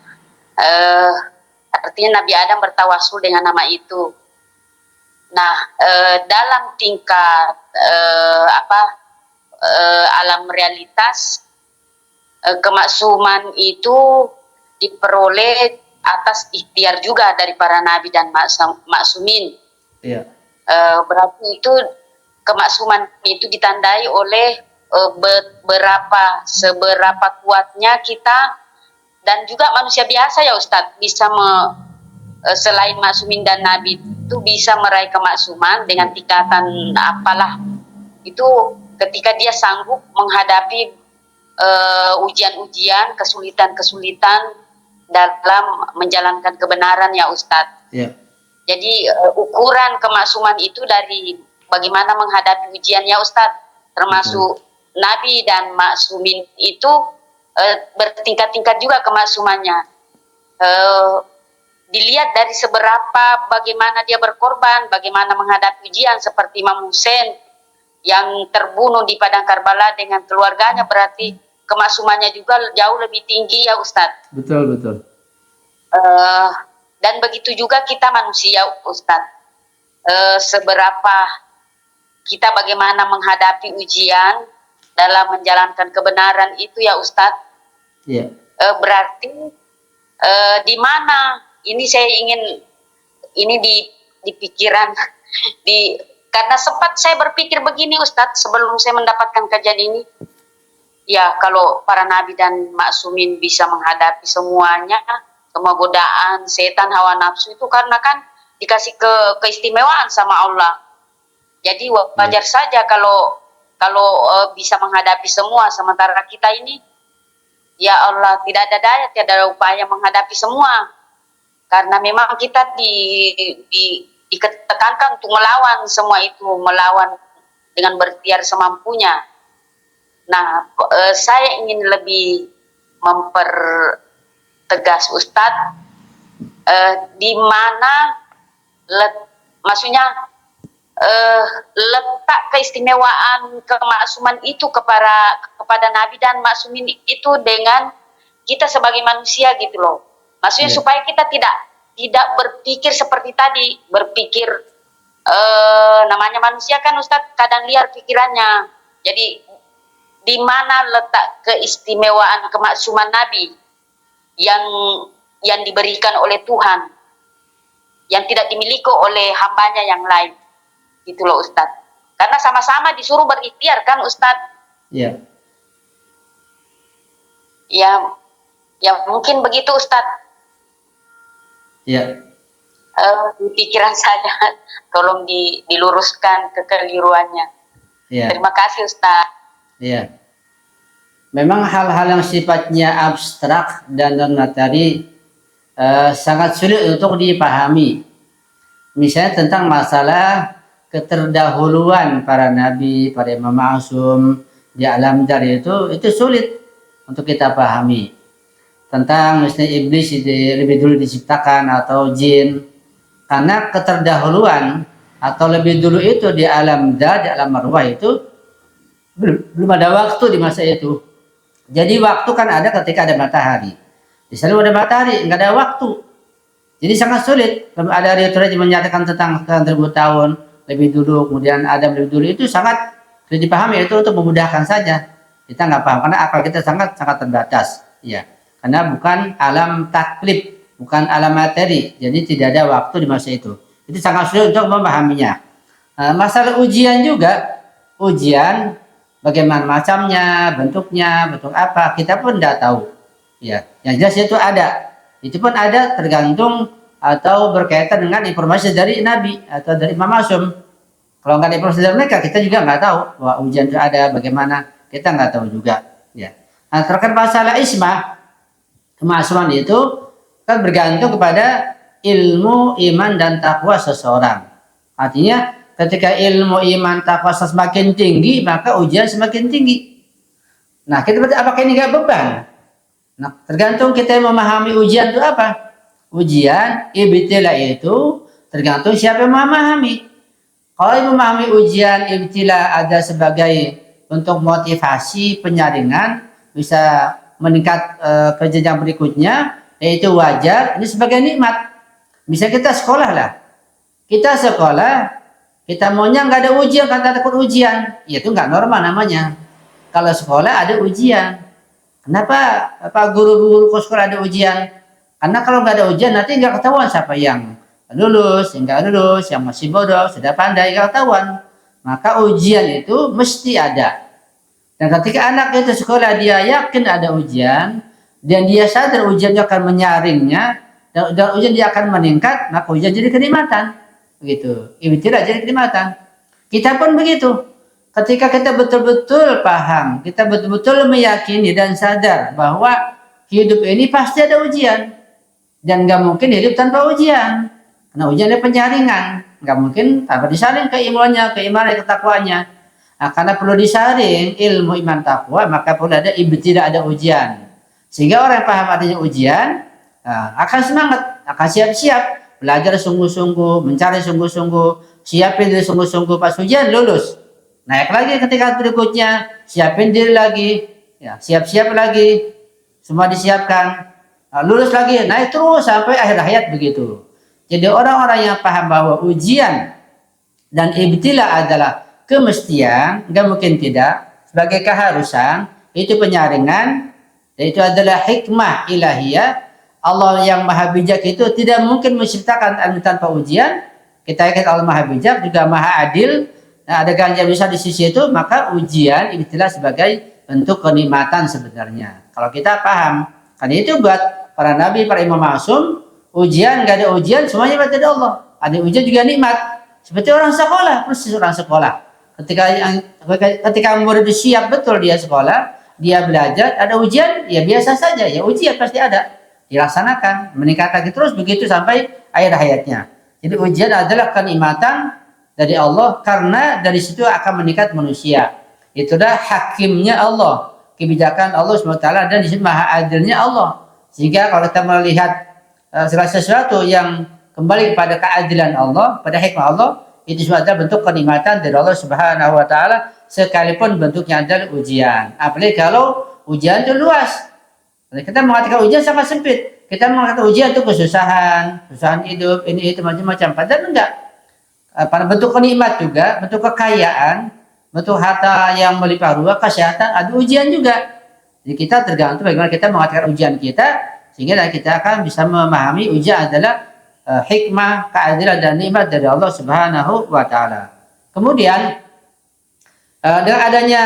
artinya Nabi Adam bertawasul dengan nama itu. Nah, dalam tingkat alam realitas, kemaksuman itu diperoleh atas ikhtiar juga dari para nabi dan maksumin. Iya. Berarti itu kemaksuman itu ditandai oleh seberapa kuatnya kita dan juga manusia biasa ya Ustadz bisa selain maksumin dan nabi itu bisa meraih kemaksuman dengan tingkatan apalah itu ketika dia sanggup menghadapi ujian-ujian, kesulitan-kesulitan dalam menjalankan kebenaran ya Ustadz. Iya. Jadi ukuran kemaksuman itu dari bagaimana menghadapi ujian ya Ustadz, termasuk nabi dan maksumin itu bertingkat-tingkat juga kemaksumannya. Dilihat dari seberapa bagaimana dia berkorban, bagaimana menghadapi ujian seperti Imam Hussein yang terbunuh di padang Karbala dengan keluarganya, berarti kemaksumannya juga jauh lebih tinggi ya Ustadz. Betul. Dan begitu juga kita manusia Ustadz. Seberapa kita bagaimana menghadapi ujian dalam menjalankan kebenaran itu ya Ustadz. Iya. Berarti di mana ini saya ingin ini di pikiran karena sempat saya berpikir begini Ustadz sebelum saya mendapatkan kajian ini. Ya, kalau para nabi dan maksumin bisa menghadapi semuanya, semua godaan, setan, hawa nafsu itu karena kan dikasih keistimewaan sama Allah. Jadi wajar saja kalau bisa menghadapi semua, sementara kita ini ya Allah tidak ada daya, tidak ada upaya menghadapi semua. Karena memang kita ditekankan untuk melawan semua itu, melawan dengan berikhtiar semampunya. Nah, saya ingin lebih mempertegas Ustadz di mana maksudnya letak keistimewaan kemaksuman itu kepada Nabi dan maksumin itu dengan kita sebagai manusia gitu loh. Maksudnya supaya kita tidak berpikir seperti tadi, berpikir namanya manusia kan Ustadz kadang liar pikirannya. Jadi di mana letak keistimewaan kemaksuman Nabi yang diberikan oleh Tuhan, yang tidak dimiliki oleh hambanya yang lain, gitu loh Ustadz. Karena sama-sama disuruh berikhtiar kan Ustadz. Iya. Ya mungkin begitu Ustadz. Iya. Di pikiran saya, tolong diluruskan kekeliruannya. Iya. Terima kasih Ustadz. Iya. Memang hal-hal yang sifatnya abstrak dan non materi sangat sulit untuk dipahami. Misalnya tentang masalah keterdahuluan para nabi, para imam ma'sum di alam dar itu sulit untuk kita pahami. Tentang misalnya iblis lebih dulu diciptakan atau jin, karena keterdahuluan atau lebih dulu itu di alam dar, di alam arwah itu belum ada waktu di masa itu. Jadi waktu kan ada ketika ada matahari. Di sana ada matahari, nggak ada waktu. Jadi sangat sulit. Kalau ada riwayat menyatakan tentang 1000 tahun lebih dulu, kemudian Adam lebih dulu, itu sangat sulit dipahami. Itu untuk memudahkan saja. Kita nggak paham karena akal kita sangat terbatas. Ya, karena bukan alam taklif, bukan alam materi. Jadi tidak ada waktu di masa itu. Itu sangat sulit untuk memahaminya. Masalah ujian juga, ujian bagaimana macamnya, bentuknya, bentuk apa, kita pun tidak tahu. Ya, yang jelas itu ada. Itu pun ada tergantung atau berkaitan dengan informasi dari Nabi atau dari Imam Ma'sum. Kalau nggak ada informasi dari mereka, kita juga nggak tahu bahwa ujian itu ada, bagaimana, kita nggak tahu juga. Ya. Nah, terkait masalah ismah, kemasuman itu kan bergantung kepada ilmu, iman, dan takwa seseorang. Artinya, ketika ilmu, iman, takwa semakin tinggi, maka ujian semakin tinggi. Nah, kita berarti apakah ini nggak beban? Nah, tergantung kita memahami ujian itu apa. Ujian, ibtila itu tergantung siapa yang memahami. Kalau yang memahami ujian, ibtila ada sebagai bentuk motivasi, penyaringan, bisa meningkat ke jenjang berikutnya, yaitu wajar, ini sebagai nikmat. Bisa kita sekolah lah. Kita sekolah, kita maunya nggak ada ujian, kata takut ujian. Ya, itu nggak normal namanya. Kalau sekolah ada ujian. Kenapa Pak guru-guru sekolah ada ujian? Karena kalau nggak ada ujian nanti nggak ketahuan siapa yang lulus, yang nggak lulus, yang masih bodoh, sudah pandai, nggak ketahuan. Maka ujian itu mesti ada. Dan ketika anak itu sekolah dia yakin ada ujian dan dia sadar ujiannya akan menyaringnya dan ujian dia akan meningkat, maka ujian jadi kenikmatan. Begitu. Ibtilah jadi kenikmatan. Kita pun begitu. Ketika kita betul-betul paham, kita betul-betul meyakini dan sadar bahwa hidup ini pasti ada ujian. Dan nggak mungkin hidup tanpa ujian. Karena ujian ada penyaringan. Nggak mungkin tanpa disaring keimanannya, ketakwaannya. Nah, karena perlu disaring ilmu, iman, takwa, maka perlu ada ibtilah, ada ujian. Sehingga orang yang paham artinya ujian, akan semangat, akan siap-siap. Belajar sungguh-sungguh, mencari sungguh-sungguh, siapin diri sungguh-sungguh, pas ujian lulus. Naik lagi ketika berikutnya, siapin diri lagi, ya, siap-siap lagi, semua disiapkan, lulus lagi, naik terus sampai akhir hayat begitu. Jadi orang-orang yang paham bahwa ujian dan ibtilah adalah kemestian, nggak mungkin tidak, sebagai keharusan, itu penyaringan, dan itu adalah hikmah ilahiyah. Allah yang maha bijak itu tidak mungkin menciptakan alam tanpa ujian. Kita yakin Allah maha bijak, juga maha adil. Nah, ada ganjaran besar di sisi itu, maka ujian ibtilah sebagai bentuk kenikmatan sebenarnya. Kalau kita paham, karena itu buat para nabi, para imam ma'sum, ujian, nggak ada ujian, semuanya berarti ada Allah. Ada ujian juga nikmat. Seperti orang sekolah, persis orang sekolah. Ketika murid siap betul dia sekolah, dia belajar, ada ujian, ya biasa saja, ya ujian pasti ada. Dilaksanakan, meningkat lagi terus begitu sampai akhir hayatnya. Jadi ujian adalah kenikmatan dari Allah karena dari situ akan meningkat manusia. Itulah hakimnya Allah, kebijakan Allah SWT, dan di situ maha adilnya Allah. Sehingga kalau kita melihat segala sesuatu yang kembali kepada keadilan Allah, pada hikmah Allah, itu semua adalah bentuk kenikmatan dari Allah Subhanahu wa taala, sekalipun bentuknya adalah ujian. Apalagi kalau ujian itu luas. Kita mengatakan ujian sangat sempit. Kita mengatakan ujian itu kesusahan hidup, ini itu macam-macam. Padahal enggak. Pada bentuk kenikmat juga, bentuk kekayaan, bentuk harta yang melimpah ruah, kesehatan, ada ujian juga. Jadi kita tergantung bagaimana kita mengatakan ujian kita, sehingga kita akan bisa memahami ujian adalah hikmah, keadilan, dan nikmat dari Allah Subhanahu wa taala. Kemudian dengan adanya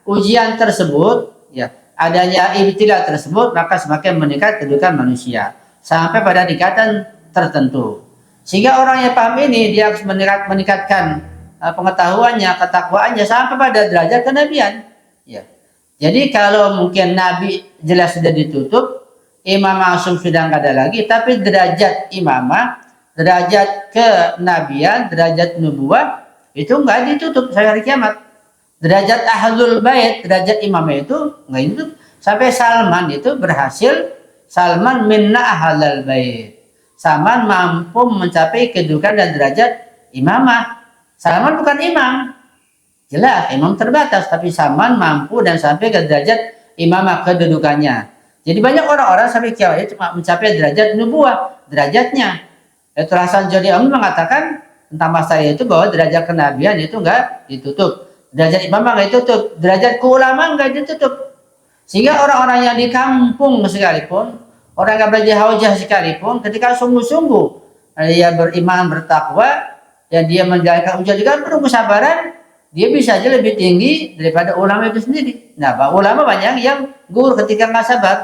ujian tersebut, ya, adanya ibtilah tersebut, maka semakin meningkat kedudukan manusia sampai pada tingkatan tertentu. Sehingga orang yang paham ini dia harus meningkatkan pengetahuannya, ketakwaannya sampai pada derajat kenabian. Ya. Jadi kalau mungkin Nabi jelas sudah ditutup, Imam Ma'sum sudah nggak ada lagi, tapi derajat imamah, derajat kenabian, derajat nubuah itu nggak ditutup sampai hari kiamat. Derajat ahlul bait, derajat imamah itu nggak ditutup sampai Salman itu berhasil. Salman minna ahlul bait. Salman mampu mencapai kedudukan dan derajat imamah. Salman bukan imam, jelas imam terbatas, tapi Salman mampu dan sampai ke derajat imamah kedudukannya. Jadi banyak orang-orang sampai kiamat itu mencapai derajat nubuah, derajatnya. Itu Hasan Jodi Amin mengatakan tentang masalah itu bahwa derajat kenabian itu enggak ditutup, derajat imamah enggak ditutup, derajat keulamaan enggak ditutup. Sehingga orang-orang yang di kampung sekalipun, orang yang belajar haujah sekalipun, ketika sungguh-sungguh dia beriman, bertakwa, dan dia menjalankan ujian dengan penuh kesabaran, dia bisa aja lebih tinggi daripada ulama itu sendiri. Nah, ulama banyak yang gugur ketika nggak sabar.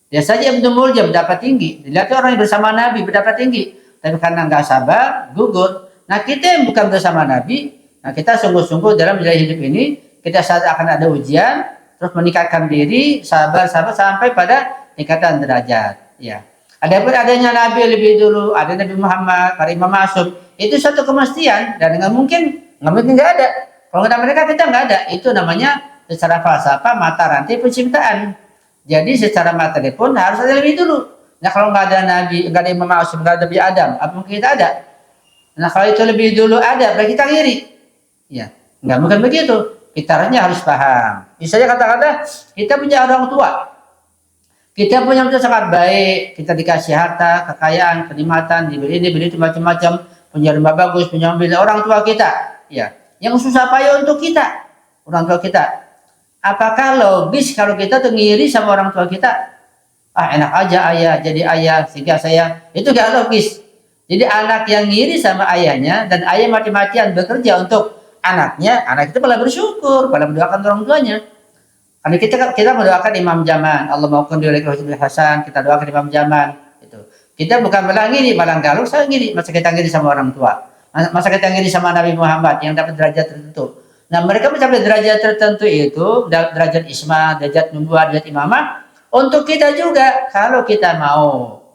Biasanya Ibnu Muljam dapat tinggi, dilihat orang yang bersama Nabi berdapat tinggi, tapi karena nggak sabar, gugur. Nah, kita yang bukan bersama Nabi, nah kita sungguh-sungguh dalam menjalani hidup ini, kita saat akan ada ujian, terus meningkatkan diri, sabar sampai pada tingkatan derajat. Ya. Adapun adanya Nabi lebih dulu, ada Nabi Muhammad, para Imam Ma'sum, itu satu kemestian dan nggak mungkin nggak ada. Kalau nggak ada mereka kita nggak ada. Itu namanya secara falsafah mata rantai penciptaan. Jadi secara materi pun harus ada lebih dulu. Nah kalau nggak ada Nabi, nggak ada Imam Ma'sum, nggak ada Nabi Adam, apa mungkin kita ada? Nah kalau itu lebih dulu ada, berarti kita ngiri. Ya, nggak mungkin begitu. Kita harus paham. Misalnya kata-kata kita punya orang tua, kita punya orang tua sangat baik, kita dikasih harta, kekayaan, kenikmatan, diberi ini, beri itu macam-macam, punya rumah bagus, punya mobil, orang tua kita, ya, yang susah payah untuk kita, orang tua kita. Apakah logis kalau kita tuh ngiri sama orang tua kita? Ah enak aja ayah jadi ayah sehingga saya itu gak logis. Jadi anak yang ngiri sama ayahnya dan ayah mati-matian bekerja untuk anaknya, anak itu malah bersyukur, malah mendoakan orang tuanya. Karena kita mendoakan imam zaman, Allah maukan dioleh Hasan, kita doakan imam zaman. Itu. Kita bukan malah ngiri, malah galuk saya ngiri. Masa kita ngiri sama orang tua? Masa kita ngiri sama Nabi Muhammad yang dapat derajat tertentu? Nah mereka mencapai derajat tertentu itu, derajat isma, derajat nubuah, derajat imamah, untuk kita juga, kalau kita mau.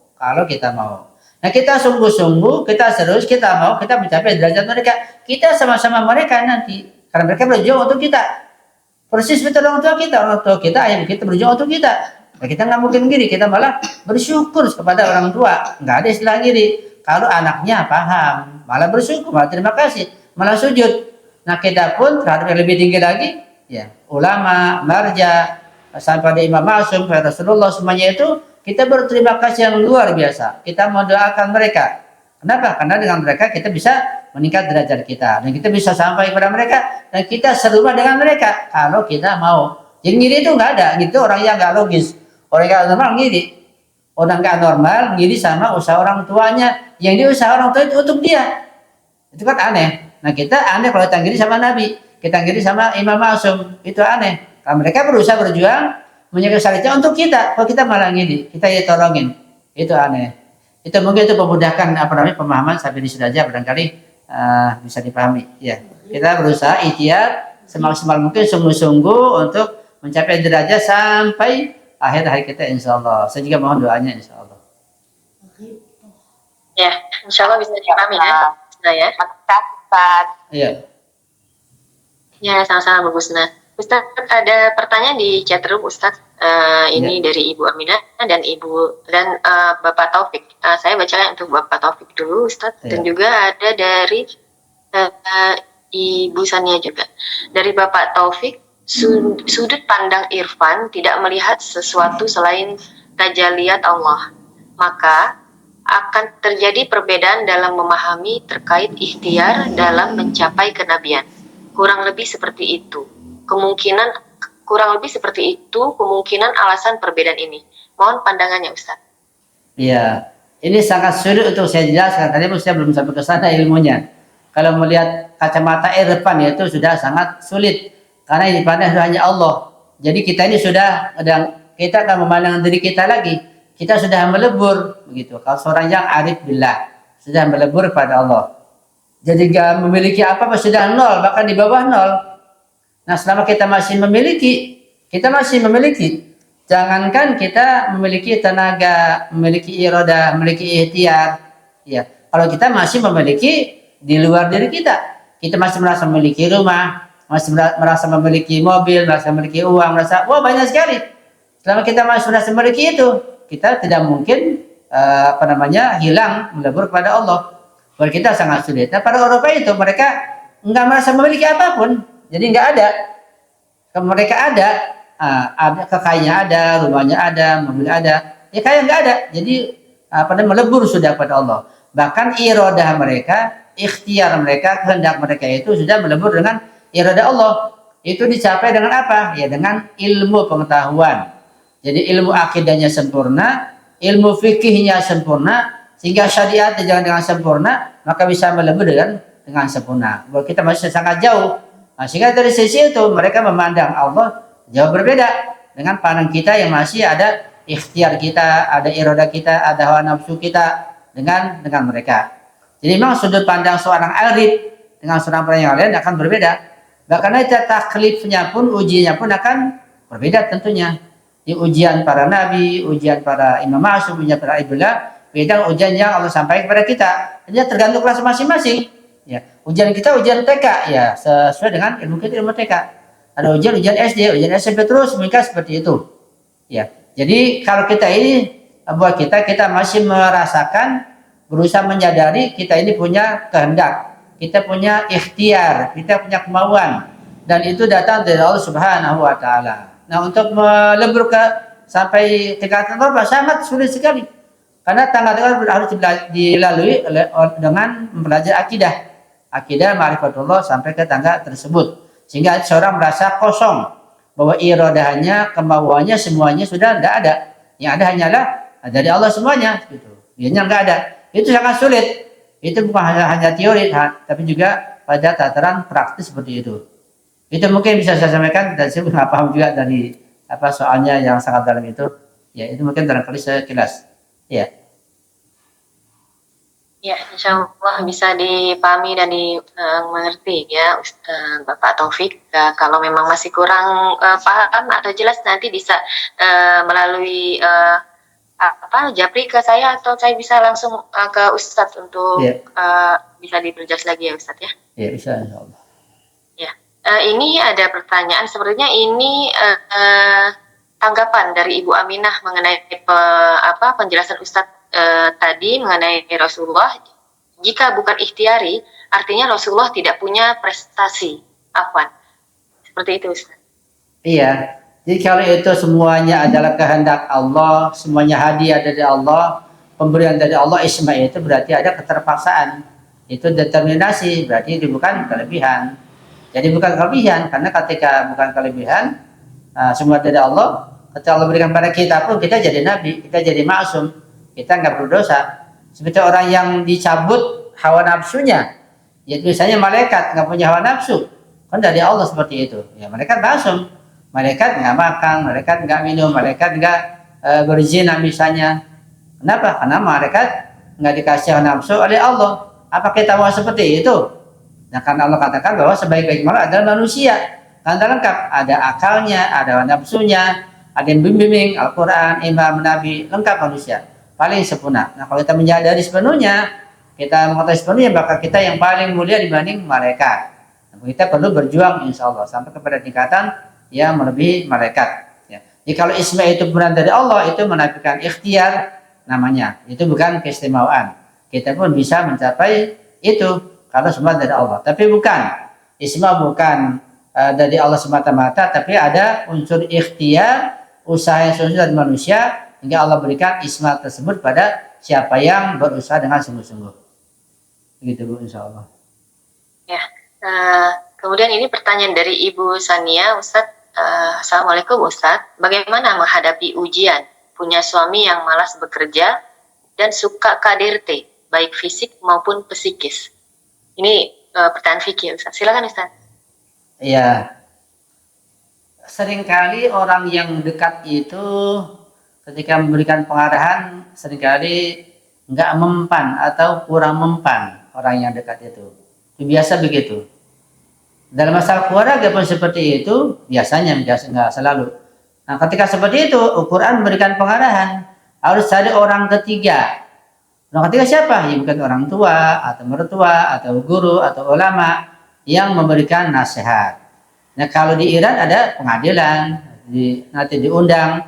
Nah kita sungguh-sungguh, kita serius, kita mau, kita mencapai derajat mereka. Kita sama-sama mereka nanti, karena mereka berjuang untuk kita. Persis betul orang tua kita, ayah kita berjuang untuk kita. Nah, kita nggak mungkin gini, kita malah bersyukur kepada orang tua. Nggak ada istilah gini. Kalau anaknya paham, malah bersyukur, malah terima kasih, malah sujud. Nah kita pun terhadap yang lebih tinggi lagi, ya ulama, marja, sampai pada Imam Ma'sum, pada Rasulullah semuanya itu kita berterima kasih yang luar biasa. Kita mendoakan mereka. Kenapa? Karena dengan mereka kita bisa meningkat derajat kita dan kita bisa sampai kepada mereka dan kita serumah dengan mereka kalau kita mau. Jadi ngiri itu nggak ada, gitu orang yang nggak logis, orang yang normal ngiri. Orang nggak normal ngiri sama usaha orang tuanya, yang dia usaha orang tua itu untuk dia. Itu kan aneh. Nah kita aneh kalau kita ngiri sama Nabi, kita ngiri sama Imam Ma'sum, itu aneh. Kalau mereka berusaha berjuang menjaga syariatnya untuk kita, kalau kita malah ngiri, kita ya tolongin, itu aneh. Itu mungkin itu memudahkan pemahaman sampai di sini aja barangkali bisa dipahami. Ya, kita berusaha ikhtiar semaksimal mungkin sungguh-sungguh untuk mencapai derajat sampai akhir hayat kita insya Allah. Saya juga mohon doanya insya Allah. Ya, insya Allah bisa dipahami ya. Nah ya. Iya. Ya, sama-sama Bu Husna. Ustaz, ada pertanyaan di chat room Ustaz. Ini dari Ibu Aminah dan Bapak Taufik. Saya bacakan untuk Bapak Taufik dulu Ustaz. Dan juga ada dari Ibu Sania juga. Dari Bapak Taufik, sudut pandang Irfan tidak melihat sesuatu selain tajaliat Allah. Maka akan terjadi perbedaan dalam memahami terkait ikhtiar dalam mencapai kenabian. Kurang lebih seperti itu. Kemungkinan alasan perbedaan ini. Mohon pandangannya Ustaz. Iya, ini sangat sulit untuk saya jelaskan. Tadi saya belum sampai ke sana ilmunya. Kalau melihat kacamata Irfan itu sudah sangat sulit. Karena ini pandang hanya Allah. Jadi kita ini kita akan memandang diri kita lagi. Kita sudah melebur begitu. Kalau seorang yang arif billah sudah melebur kepada Allah. Jadi gak memiliki apa-apa sudah nol, bahkan di bawah nol. Nah, selama kita masih memiliki, Kita masih memiliki. Jangankan kita memiliki tenaga, memiliki iradah, memiliki ikhtiar. Ya, kalau kita masih memiliki di luar diri kita, kita masih merasa memiliki rumah, masih merasa memiliki mobil, merasa memiliki uang, merasa wah banyak sekali. Selama kita masih merasa memiliki itu, kita tidak mungkin hilang melebur kepada Allah. Buat kita sangat sulit. Nah, para Eropa itu mereka nggak merasa memiliki apapun, jadi nggak ada. Mereka ada kekayaannya ada, rumahnya ada, mobil ada, ya kaya nggak ada. Jadi melebur sudah pada Allah. Bahkan iradah mereka, ikhtiar mereka, kehendak mereka itu sudah melebur dengan iradah Allah. Itu dicapai dengan apa? Ya dengan ilmu pengetahuan. Jadi ilmu akidahnya sempurna, ilmu fikihnya sempurna, sehingga syariat dijalankan dengan sempurna, maka bisa melebur dengan sempurna. Bahwa kita masih sangat jauh. Nah, sehingga dari sisi itu mereka memandang Allah jauh berbeda dengan pandang kita yang masih ada ikhtiar kita, ada iradah kita, ada hawa nafsu kita dengan mereka. Jadi memang sudut pandang seorang arif dengan seorang orang yang lain akan berbeda. Bahkan itu taklifnya pun, ujiannya pun akan berbeda tentunya. Di ujian para nabi, ujian para imam ma'sum, ujian para iblah, beda ujian yang Allah sampaikan kepada kita. Jadi tergantung kelas masing-masing. Ya, ujian kita ujian TK ya sesuai dengan ilmu kita ilmu TK. Ada ujian SD, ujian SMP terus mereka seperti itu. Ya. Jadi kalau kita ini buat kita masih merasakan berusaha menyadari kita ini punya kehendak, kita punya ikhtiar, kita punya kemauan dan itu datang dari Allah Subhanahu wa taala. Nah, untuk melebur ke sampai tingkatan apa sangat sulit sekali. Karena tangga-tangga harus dilalui dengan mempelajari akidah ma'rifatullah sampai ke tangga tersebut, sehingga seorang merasa kosong bahwa iradahnya, kemauannya semuanya sudah tidak ada, yang ada hanyalah dari Allah semuanya gitu. Dianya nggak ada, itu sangat sulit. Itu bukan hanya teori tapi juga pada tataran praktis seperti itu. Itu mungkin bisa saya sampaikan dan saya nggak paham juga dari soalnya yang sangat dalam itu ya, itu mungkin barangkali sekilas ya. Ya, insya Allah bisa dipahami dan dimengerti ya, Bapak Taufik. Kalau memang masih kurang paham atau jelas nanti bisa melalui japri ke saya atau saya bisa langsung ke Ustadz untuk bisa diperjelas lagi ya Ustadz ya. Ya bisa insya Allah. Ya, ini ada pertanyaan. Sebenarnya ini tanggapan dari Ibu Aminah mengenai penjelasan Ustadz tadi mengenai Rasulullah. Jika bukan ikhtiari, artinya Rasulullah tidak punya prestasi. Afwan. Seperti itu Ustaz. Iya. Jadi kalau itu semuanya adalah kehendak Allah, semuanya hadiah dari Allah, pemberian dari Allah, isma itu berarti ada keterpaksaan. Itu determinasi, berarti itu bukan kelebihan. Jadi bukan kelebihan, karena ketika bukan kelebihan, semua dari Allah, ketika Allah berikan pada kita pun kita jadi nabi, kita jadi maksum. Kita nggak berdosa. Seperti orang yang dicabut hawa nafsunya, ya misalnya malaikat nggak punya hawa nafsu, kan dari Allah seperti itu. Ya malaikat maksum, malaikat nggak makan, malaikat nggak minum, malaikat nggak berzina misalnya. Kenapa? Karena malaikat nggak dikasih hawa nafsu oleh Allah. Apa kita mau seperti itu? Nah, karena Allah katakan bahwa sebaik-baik makhluk adalah manusia. Karena lengkap, ada akalnya, ada hawa nafsunya, ada yang bimbing, Al-Quran, imam, nabi, lengkap manusia. Paling sempurna. Nah, kalau kita menyadari sepenuhnya, kita mengetahui sepenuhnya, maka kita yang paling mulia dibanding malaikat. Nah, kita perlu berjuang insya Allah sampai kepada tingkatan yang melebihi malaikat. Ya. Jadi kalau isma itu benar dari Allah, itu menafikan ikhtiar namanya. Itu bukan keistimewaan. Kita pun bisa mencapai itu kalau semua dari Allah. Tapi bukan. Isma bukan dari Allah semata-mata, tapi ada unsur ikhtiar, usaha yang sesuai dari manusia, hingga Allah berikan isma tersebut pada siapa yang berusaha dengan sungguh-sungguh. Begitu Bu, insya Allah. Ya, kemudian ini pertanyaan dari Ibu Sania, Ustadz. Assalamualaikum Ustadz. Bagaimana menghadapi ujian? Punya suami yang malas bekerja dan suka KDRT, baik fisik maupun psikis. Ini pertanyaan fikih Ustadz. Silakan Ustadz. Iya. Seringkali orang yang dekat itu ketika memberikan pengarahan seringkali nggak mempan atau kurang mempan orang yang dekat itu. Biasa begitu. Dalam masalah keluarga pun seperti itu, biasanya nggak selalu. Nah, ketika seperti itu, Al-Quran memberikan pengarahan harus cari orang ketiga. Orang ketiga siapa? Ya bukan orang tua atau mertua atau guru atau ulama yang memberikan nasihat. Nah, kalau di Iran ada pengadilan, nanti diundang,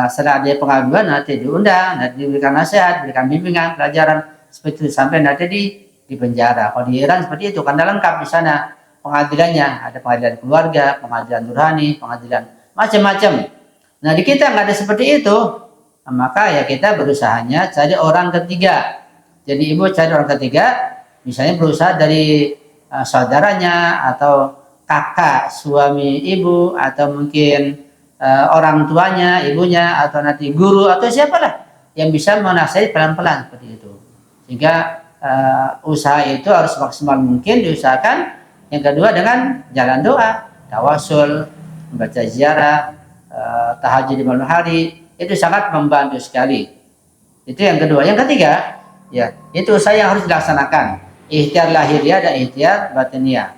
setelah ada pengaduan nanti diundang, nanti diberikan nasihat, diberikan bimbingan, pelajaran seperti itu sampai nanti di penjara. Kalau di Iran seperti itu, kan lengkap di sana pengadilannya, ada pengadilan keluarga, pengadilan nurani, pengadilan macam-macam. Nah, di kita nggak ada seperti itu. Nah, maka ya kita berusahanya cari orang ketiga. Jadi ibu cari orang ketiga, misalnya berusaha dari saudaranya atau kakak suami ibu atau mungkin orang tuanya, ibunya atau nanti guru atau siapalah yang bisa menasihati pelan-pelan seperti itu. Sehingga usaha itu harus maksimal mungkin diusahakan. Yang kedua dengan jalan doa, tawasul, membaca ziarah, tahajud di malam hari, itu sangat membantu sekali. Itu yang kedua. Yang ketiga, ya, itu usaha yang harus dilaksanakan. Ikhtiar lahiriah dan ikhtiar batiniah.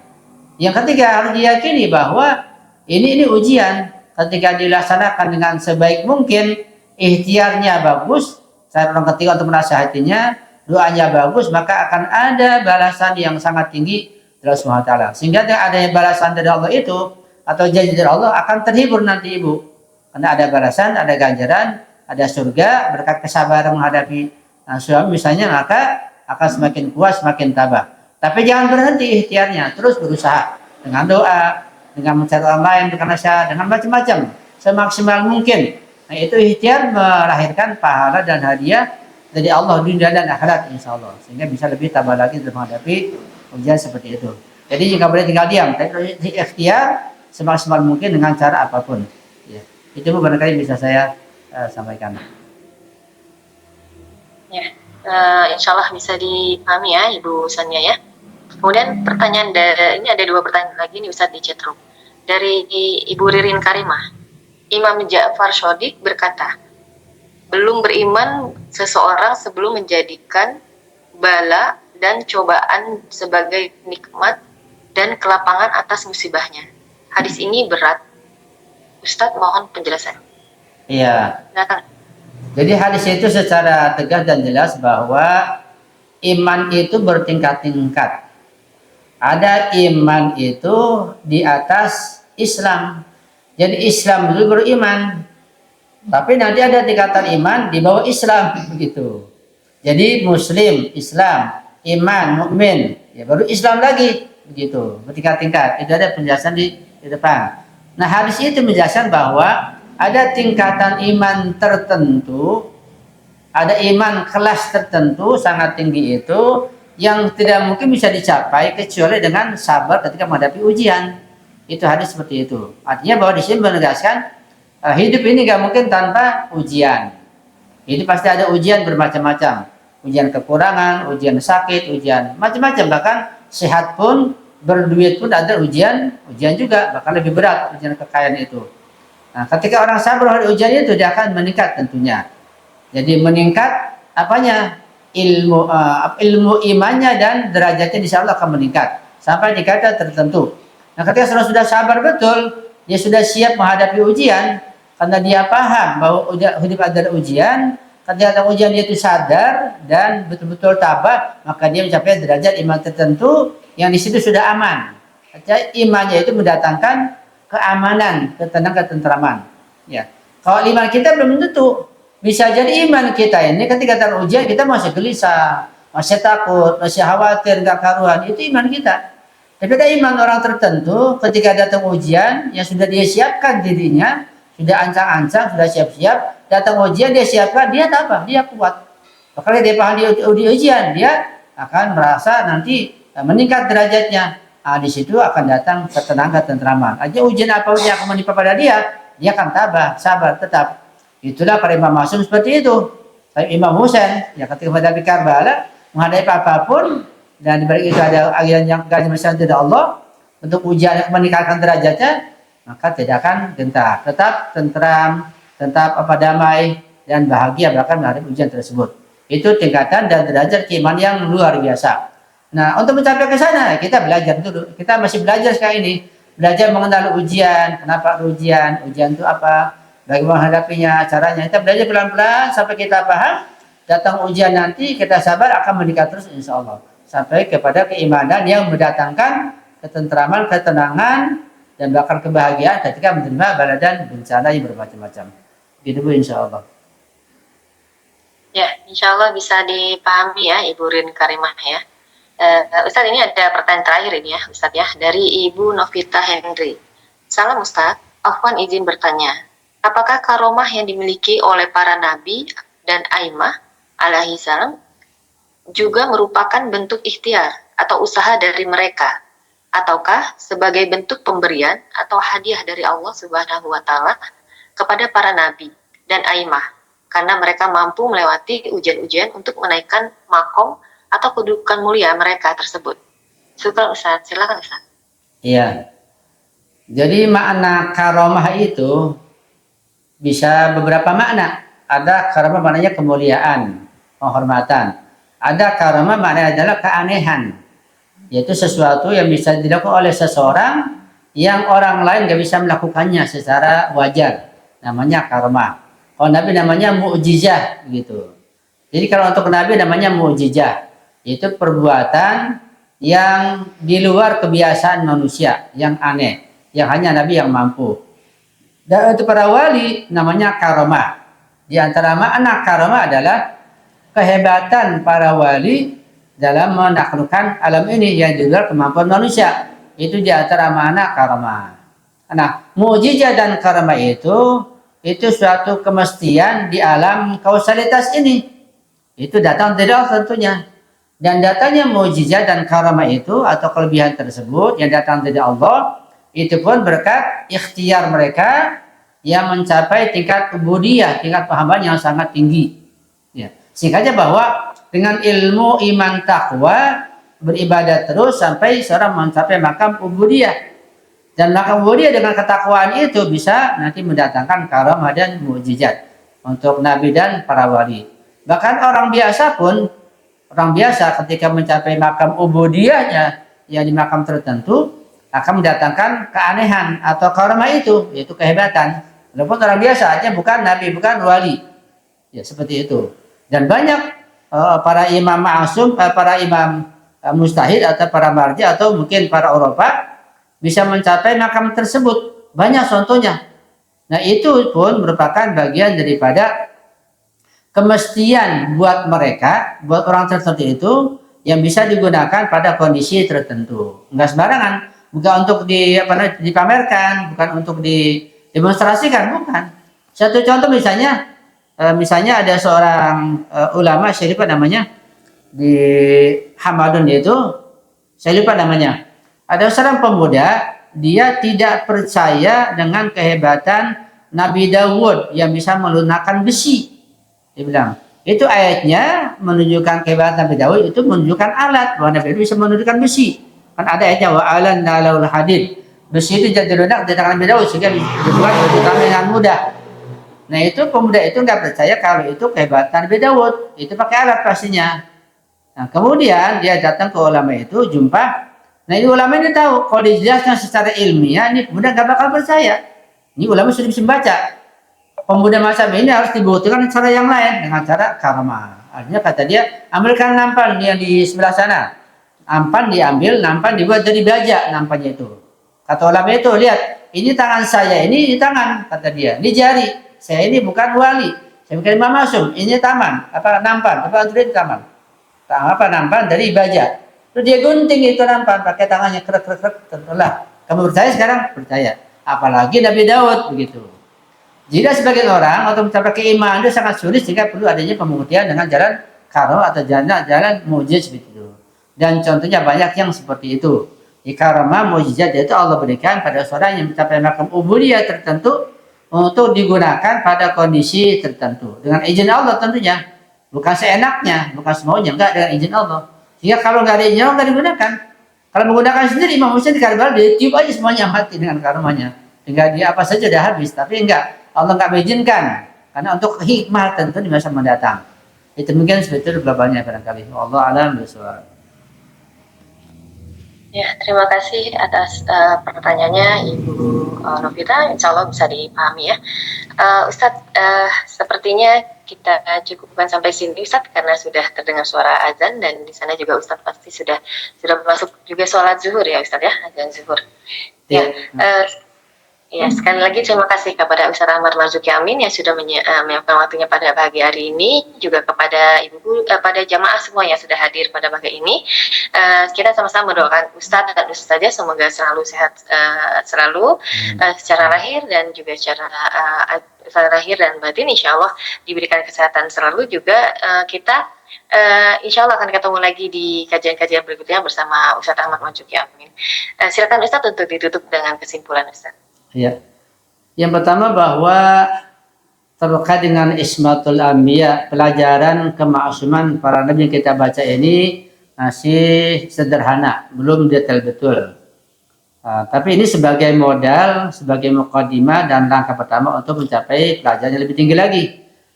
Yang ketiga harus diyakini bahwa ini ujian. Ketika dilaksanakan dengan sebaik mungkin, ikhtiarnya bagus, cara orang ketiga untuk menasihatinya, doanya bagus, maka akan ada balasan yang sangat tinggi dari Allah Subhanahu wa taala. Sehingga adanya balasan dari Allah itu atau janji dari Allah akan terhibur nanti ibu. Karena ada balasan, ada ganjaran, ada surga berkat kesabaran menghadapi suami misalnya, maka akan semakin kuat, semakin tabah. Tapi jangan berhenti ikhtiarnya, terus berusaha dengan doa, dengan mencari orang lain, dengan nasihat, dengan macam-macam semaksimal mungkin. Nah, itu ikhtiar melahirkan pahala dan hadiah dari Allah dunia dan akhirat insya Allah, sehingga bisa lebih tabah lagi dalam menghadapi ujian seperti itu. Jadi jika boleh tinggal diam, tapi ikhtiar semaksimal mungkin dengan cara apapun. Ya. Itu barangkali bisa saya sampaikan. Ya, insya Allah bisa dipahami ya Ibu Sania ya. Kemudian pertanyaan ini ada 2 pertanyaan lagi nih Ustadz di chatroom. Dari Ibu Ririn Karimah. Imam Ja'far Shodiq berkata, belum beriman seseorang sebelum menjadikan bala dan cobaan sebagai nikmat dan kelapangan atas musibahnya. Hadis ini berat. Ustadz mohon penjelasan. Iya. Silakan. Jadi hadis itu secara tegas dan jelas bahwa iman itu bertingkat-tingkat. Ada iman itu di atas Islam. Jadi Islam dulu beriman. Tapi nanti ada tingkatan iman di bawah Islam begitu. Jadi Muslim, Islam, iman, mukmin, ya baru Islam lagi begitu, bertingkat-tingkat. Itu ada penjelasan di depan. Nah, hadis itu menjelaskan bahwa ada tingkatan iman tertentu, ada iman kelas tertentu sangat tinggi itu yang tidak mungkin bisa dicapai kecuali dengan sabar ketika menghadapi ujian. Itu hadis seperti itu. Artinya bahwa di sini menegaskan hidup ini nggak mungkin tanpa ujian. Itu pasti ada ujian bermacam-macam. Ujian kekurangan, ujian sakit, ujian macam-macam. Bahkan sehat pun, berduit pun ada ujian juga. Bahkan lebih berat ujian kekayaan itu. Nah, ketika orang sabar dari ujian itu, dia akan meningkat tentunya. Jadi meningkat apanya? Ilmu imannya dan derajatnya insya Allah akan meningkat sampai di kata tertentu. Nah, ketika sudah sabar betul, dia sudah siap menghadapi ujian karena dia paham bahwa hidup ada ujian. Ketika ada ujian dia itu sadar dan betul-betul tabah, maka dia mencapai derajat iman tertentu yang di situ sudah aman. Jadi imannya itu mendatangkan keamanan, ketenangan, ketentraman. Ya. Kalau iman kita belum tentu. Bisa jadi iman kita ini ketika datang ujian kita masih gelisah, masih takut, masih khawatir, nggak karuan. Itu iman kita. Tapi ada iman orang tertentu ketika datang ujian yang sudah dia siapkan dirinya, sudah ancang-ancang, sudah siap-siap, datang ujian dia siapkan, dia tabah, dia kuat. Kalau dia paham di ujian, dia akan merasa nanti meningkat derajatnya. Nah, di situ akan datang ketenangan, ketentraman. Aja ujian apa yang akan menimpa pada dia akan tabah, sabar, tetap. Itulah para imam masum seperti itu. Imam Husain, ya ketika menghadapi Karbala, menghadapi apapun, dan dibalik itu ada ajaran yang garis dari Allah untuk ujian yang meningkatkan derajatnya, maka tidak akan gentar, tetap tentram, tetap damai dan bahagia bahkan menghadapi ujian tersebut. Itu tingkatan dan derajat keimanan yang luar biasa. Nah, untuk mencapai ke sana kita belajar dulu. Kita masih belajar sekarang ini, belajar mengenal ujian. Kenapa ujian? Ujian itu apa? Bagaimana menghadapinya? Caranya. Kita belajar pelan-pelan sampai kita paham. Datang ujian nanti kita sabar akan meningkat terus insya Allah sampai kepada keimanan yang mendatangkan ketentraman, ketenangan, dan bahkan kebahagiaan ketika menerima bala dan bencana yang bermacam-macam. Gitu Bu, insya Allah. Ya, insya Allah bisa dipahami ya Ibu Rin Karimah ya. Ustadz, ini ada pertanyaan terakhir ini ya Ustadz ya, dari Ibu Novita Henry. Salam Ustadz, Afwan izin bertanya, apakah karomah yang dimiliki oleh para nabi dan aimah alaihi salam juga merupakan bentuk ikhtiar atau usaha dari mereka, ataukah sebagai bentuk pemberian atau hadiah dari Allah Subhanahu wa taala kepada para nabi dan aimah karena mereka mampu melewati ujian-ujian untuk menaikkan makom atau kedudukan mulia mereka tersebut. Syukur Ustaz, silakan Ustaz. Iya. Jadi makna karomah itu bisa beberapa makna. Ada karomah maknanya kemuliaan, penghormatan. Ada karomah maknanya adalah keanehan, yaitu sesuatu yang bisa dilakukan oleh seseorang yang orang lain nggak bisa melakukannya secara wajar. Namanya karomah. Kalau Nabi namanya mukjizah gitu. Jadi kalau untuk Nabi namanya mukjizah, yaitu perbuatan yang di luar kebiasaan manusia, yang aneh, yang hanya Nabi yang mampu. Dan untuk para wali namanya karomah. Di antara makna karomah adalah kehebatan para wali dalam menaklukkan alam ini yang di luar kemampuan manusia. Itu di antara makna karomah. Nah, mukjizat dan karomah itu suatu kemestian di alam kausalitas ini. Itu datang dari Allah tentunya. Dan datangnya mukjizat dan karamah itu atau kelebihan tersebut yang datang dari Allah itu pun berkat ikhtiar mereka yang mencapai tingkat ubudiyah, tingkat pemahaman yang sangat tinggi. Ya. Singkatnya bahwa dengan ilmu iman takwa beribadah terus sampai seorang mencapai makam ubudiyah. Dan makam ubudiyah dengan ketakwaan itu bisa nanti mendatangkan karamah dan mukjizat untuk nabi dan para wali. Bahkan orang biasa pun, orang biasa ketika mencapai makam ubudiyahnya yang di makam tertentu akan mendatangkan keanehan atau karamah itu, yaitu kehebatan. Walaupun orang biasa aja bukan nabi, bukan wali. Ya seperti itu. Dan banyak para imam ma'asum, para imam mustahid atau para marji atau mungkin para Eropa bisa mencapai makam tersebut. Banyak contohnya. Nah itu pun merupakan bagian daripada kemestian buat mereka, buat orang tertentu itu yang bisa digunakan pada kondisi tertentu. Enggak sembarangan, bukan untuk dipamerkan, bukan untuk didemonstrasikan, bukan. Satu contoh misalnya ada seorang ulama, saya lupa namanya, di Hamadun itu, saya lupa namanya. Ada seorang pemuda, dia tidak percaya dengan kehebatan Nabi Dawud yang bisa melunakkan besi. Dia bilang, itu ayatnya menunjukkan kehebatan Nabi Daud, itu menunjukkan alat bahwa Nabi Daud bisa menunjukkan besi. Kan ada ayatnya wa alanna lahul hadid. Besi itu jadi lunak di tangan Nabi Daud sehingga dibuat dengan mudah. Nah itu pemuda itu nggak percaya kalau itu kehebatan Nabi Daud, itu pakai alat pastinya. Nah kemudian dia datang ke ulama itu, jumpa. Nah ini ulama ini tahu kalau dijelaskan secara ilmiah, ini pemuda nggak bakal percaya. Ini ulama sudah bisa membaca. Pemuda masa ini harus dibuktikan cara yang lain dengan cara karamah. Artinya kata dia, ambilkan nampan yang di sebelah sana. Nampan diambil, nampan dibuat dari baja nampannya itu. Kata ulama itu, lihat, ini tangan saya, ini tangan, kata dia. Ini jari, saya ini bukan wali, saya bukan imam masum, ini taman, nampan, itu taman. Nampan dari baja. Terus dia gunting itu nampan, pakai tangannya krek, tentulah. Kamu percaya sekarang? Percaya. Apalagi Nabi Daud begitu. Jika sebagian orang untuk mencapai keimanan itu sangat sulit sehingga perlu adanya pembuktian dengan jalan karamah atau jalan mukjizat seperti itu. Dan contohnya banyak yang seperti itu. Di karamah mukjizat itu Allah berikan pada seorang yang mencapai makam ubudiyah tertentu untuk digunakan pada kondisi tertentu dengan izin Allah tentunya, bukan seenaknya, bukan semuanya, enggak, dengan izin Allah. Sehingga kalau enggak ada izin Allah enggak digunakan. Kalau menggunakan sendiri Imam Hussein di Karbala dia tiup aja semuanya mati dengan karamahnya. Hingga dia apa saja dah habis, tapi enggak. Allah nggak mengizinkan karena untuk hikmah tentu di masa mendatang. Itu mungkin seperti itu jawabannya barangkali. Allah alam bisawab. Ya, terima kasih atas pertanyaannya Ibu Novita. Insya Allah bisa dipahami ya. Ustadz, sepertinya kita cukupkan sampai sini Ustadz karena sudah terdengar suara azan dan di sana juga Ustadz pasti sudah masuk juga sholat zuhur ya Ustadz ya, azan zuhur. Ya, ya, sekali lagi terima kasih kepada Ustadz Ahmad Marzuki Amin yang sudah menyiapkan waktunya pada pagi hari ini, juga kepada ibu, pada jamaah semua yang sudah hadir pada pagi ini. Kita sama-sama mendoakan Ustadz dan Ustazah semoga selalu sehat selalu secara lahir dan juga secara lahir dan batin, insya Allah diberikan kesehatan selalu juga. Kita insya Allah akan ketemu lagi di kajian-kajian berikutnya bersama Ustadz Ahmad Marzuki Amin. Silakan Ustadz untuk ditutup dengan kesimpulan Ustadz. Ya. Yang pertama bahwa terkait dengan ismatul anbiya, pelajaran kema'suman para nabi yang kita baca ini masih sederhana, belum detail betul. Tapi ini sebagai modal, sebagai muqaddimah dan langkah pertama untuk mencapai pelajaran yang lebih tinggi lagi.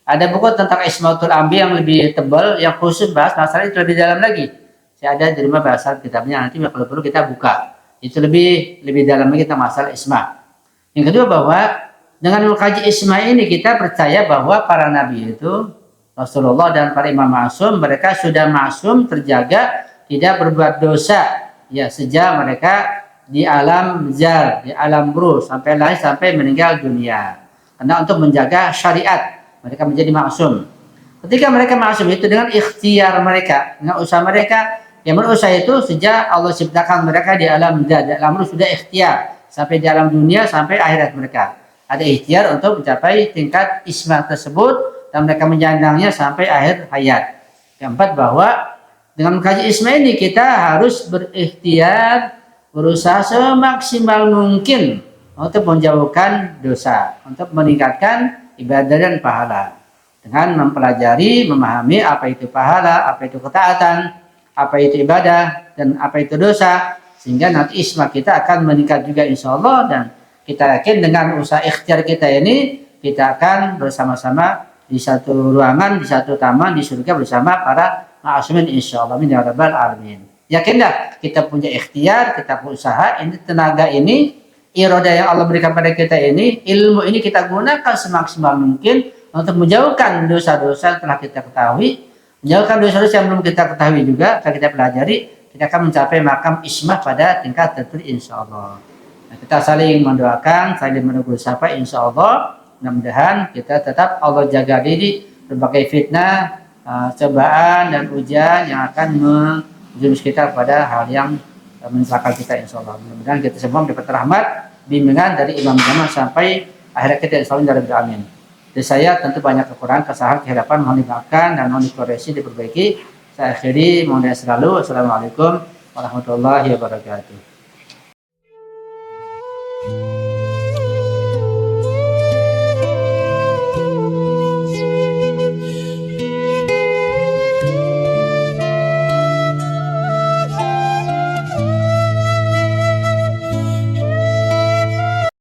Ada buku tentang ismatul anbiya yang lebih tebal, yang khusus bahas masalah itu lebih dalam lagi. Saya ada di rumah bahasa kitabnya, nanti kalau perlu kita buka. Itu lebih dalam lagi tentang masalah isma. Yang kedua bahwa dengan mengkaji isma ini kita percaya bahwa para nabi itu Rasulullah dan para imam ma'sum mereka sudah ma'sum, terjaga, tidak berbuat dosa ya sejak mereka di alam zar, di alam ruh sampai lahir sampai meninggal dunia. Karena untuk menjaga syariat mereka menjadi ma'sum. Ketika mereka ma'sum itu dengan ikhtiar mereka, dengan usaha mereka, yang berusaha itu sejak Allah ciptakan mereka di alam zar, di alam ruh sudah ikhtiar sampai di alam dunia sampai akhirat mereka ada ikhtiar untuk mencapai tingkat isma tersebut dan mereka menyandangnya sampai akhir hayat. Keempat bahwa dengan mengkaji isma ini kita harus berikhtiar berusaha semaksimal mungkin untuk menjauhkan dosa, untuk meningkatkan ibadah dan pahala dengan mempelajari, memahami apa itu pahala, apa itu ketaatan, apa itu ibadah dan apa itu dosa, sehingga nanti isma kita akan meningkat juga insya Allah, dan kita yakin dengan usaha ikhtiar kita ini kita akan bersama-sama di satu ruangan, di satu taman di surga bersama para ma'asumin insya Allah ya rabbal alamin. Yakinlah kita punya ikhtiar, kita punya usaha, ini tenaga ini, iroda yang Allah berikan pada kita ini, ilmu ini kita gunakan semaksimal mungkin untuk menjauhkan dosa-dosa yang telah kita ketahui, menjauhkan dosa-dosa yang belum kita ketahui juga, kalau kita pelajari, kita akan mencapai makam ismah pada tingkat tertentu insya Allah. Nah, kita saling mendoakan, saling menunggu sapa insya Allah. Mudah-mudahan kita tetap Allah jaga diri berbagai fitnah, cobaan dan ujian yang akan menjerumus kita pada hal yang mencelakakan kita insya Allah. Mudah-mudahan kita semua mendapat rahmat, bimbingan dari Imam Zaman sampai akhirat kita insya Allah dari amin. Dari saya tentu banyak kekurangan, kesalahan, kehilafan, mohon dimaafkan dan mohon dikoreksi, diperbaiki. Saya akhiri, mohon doa selalu. Assalamualaikum warahmatullahi wabarakatuh.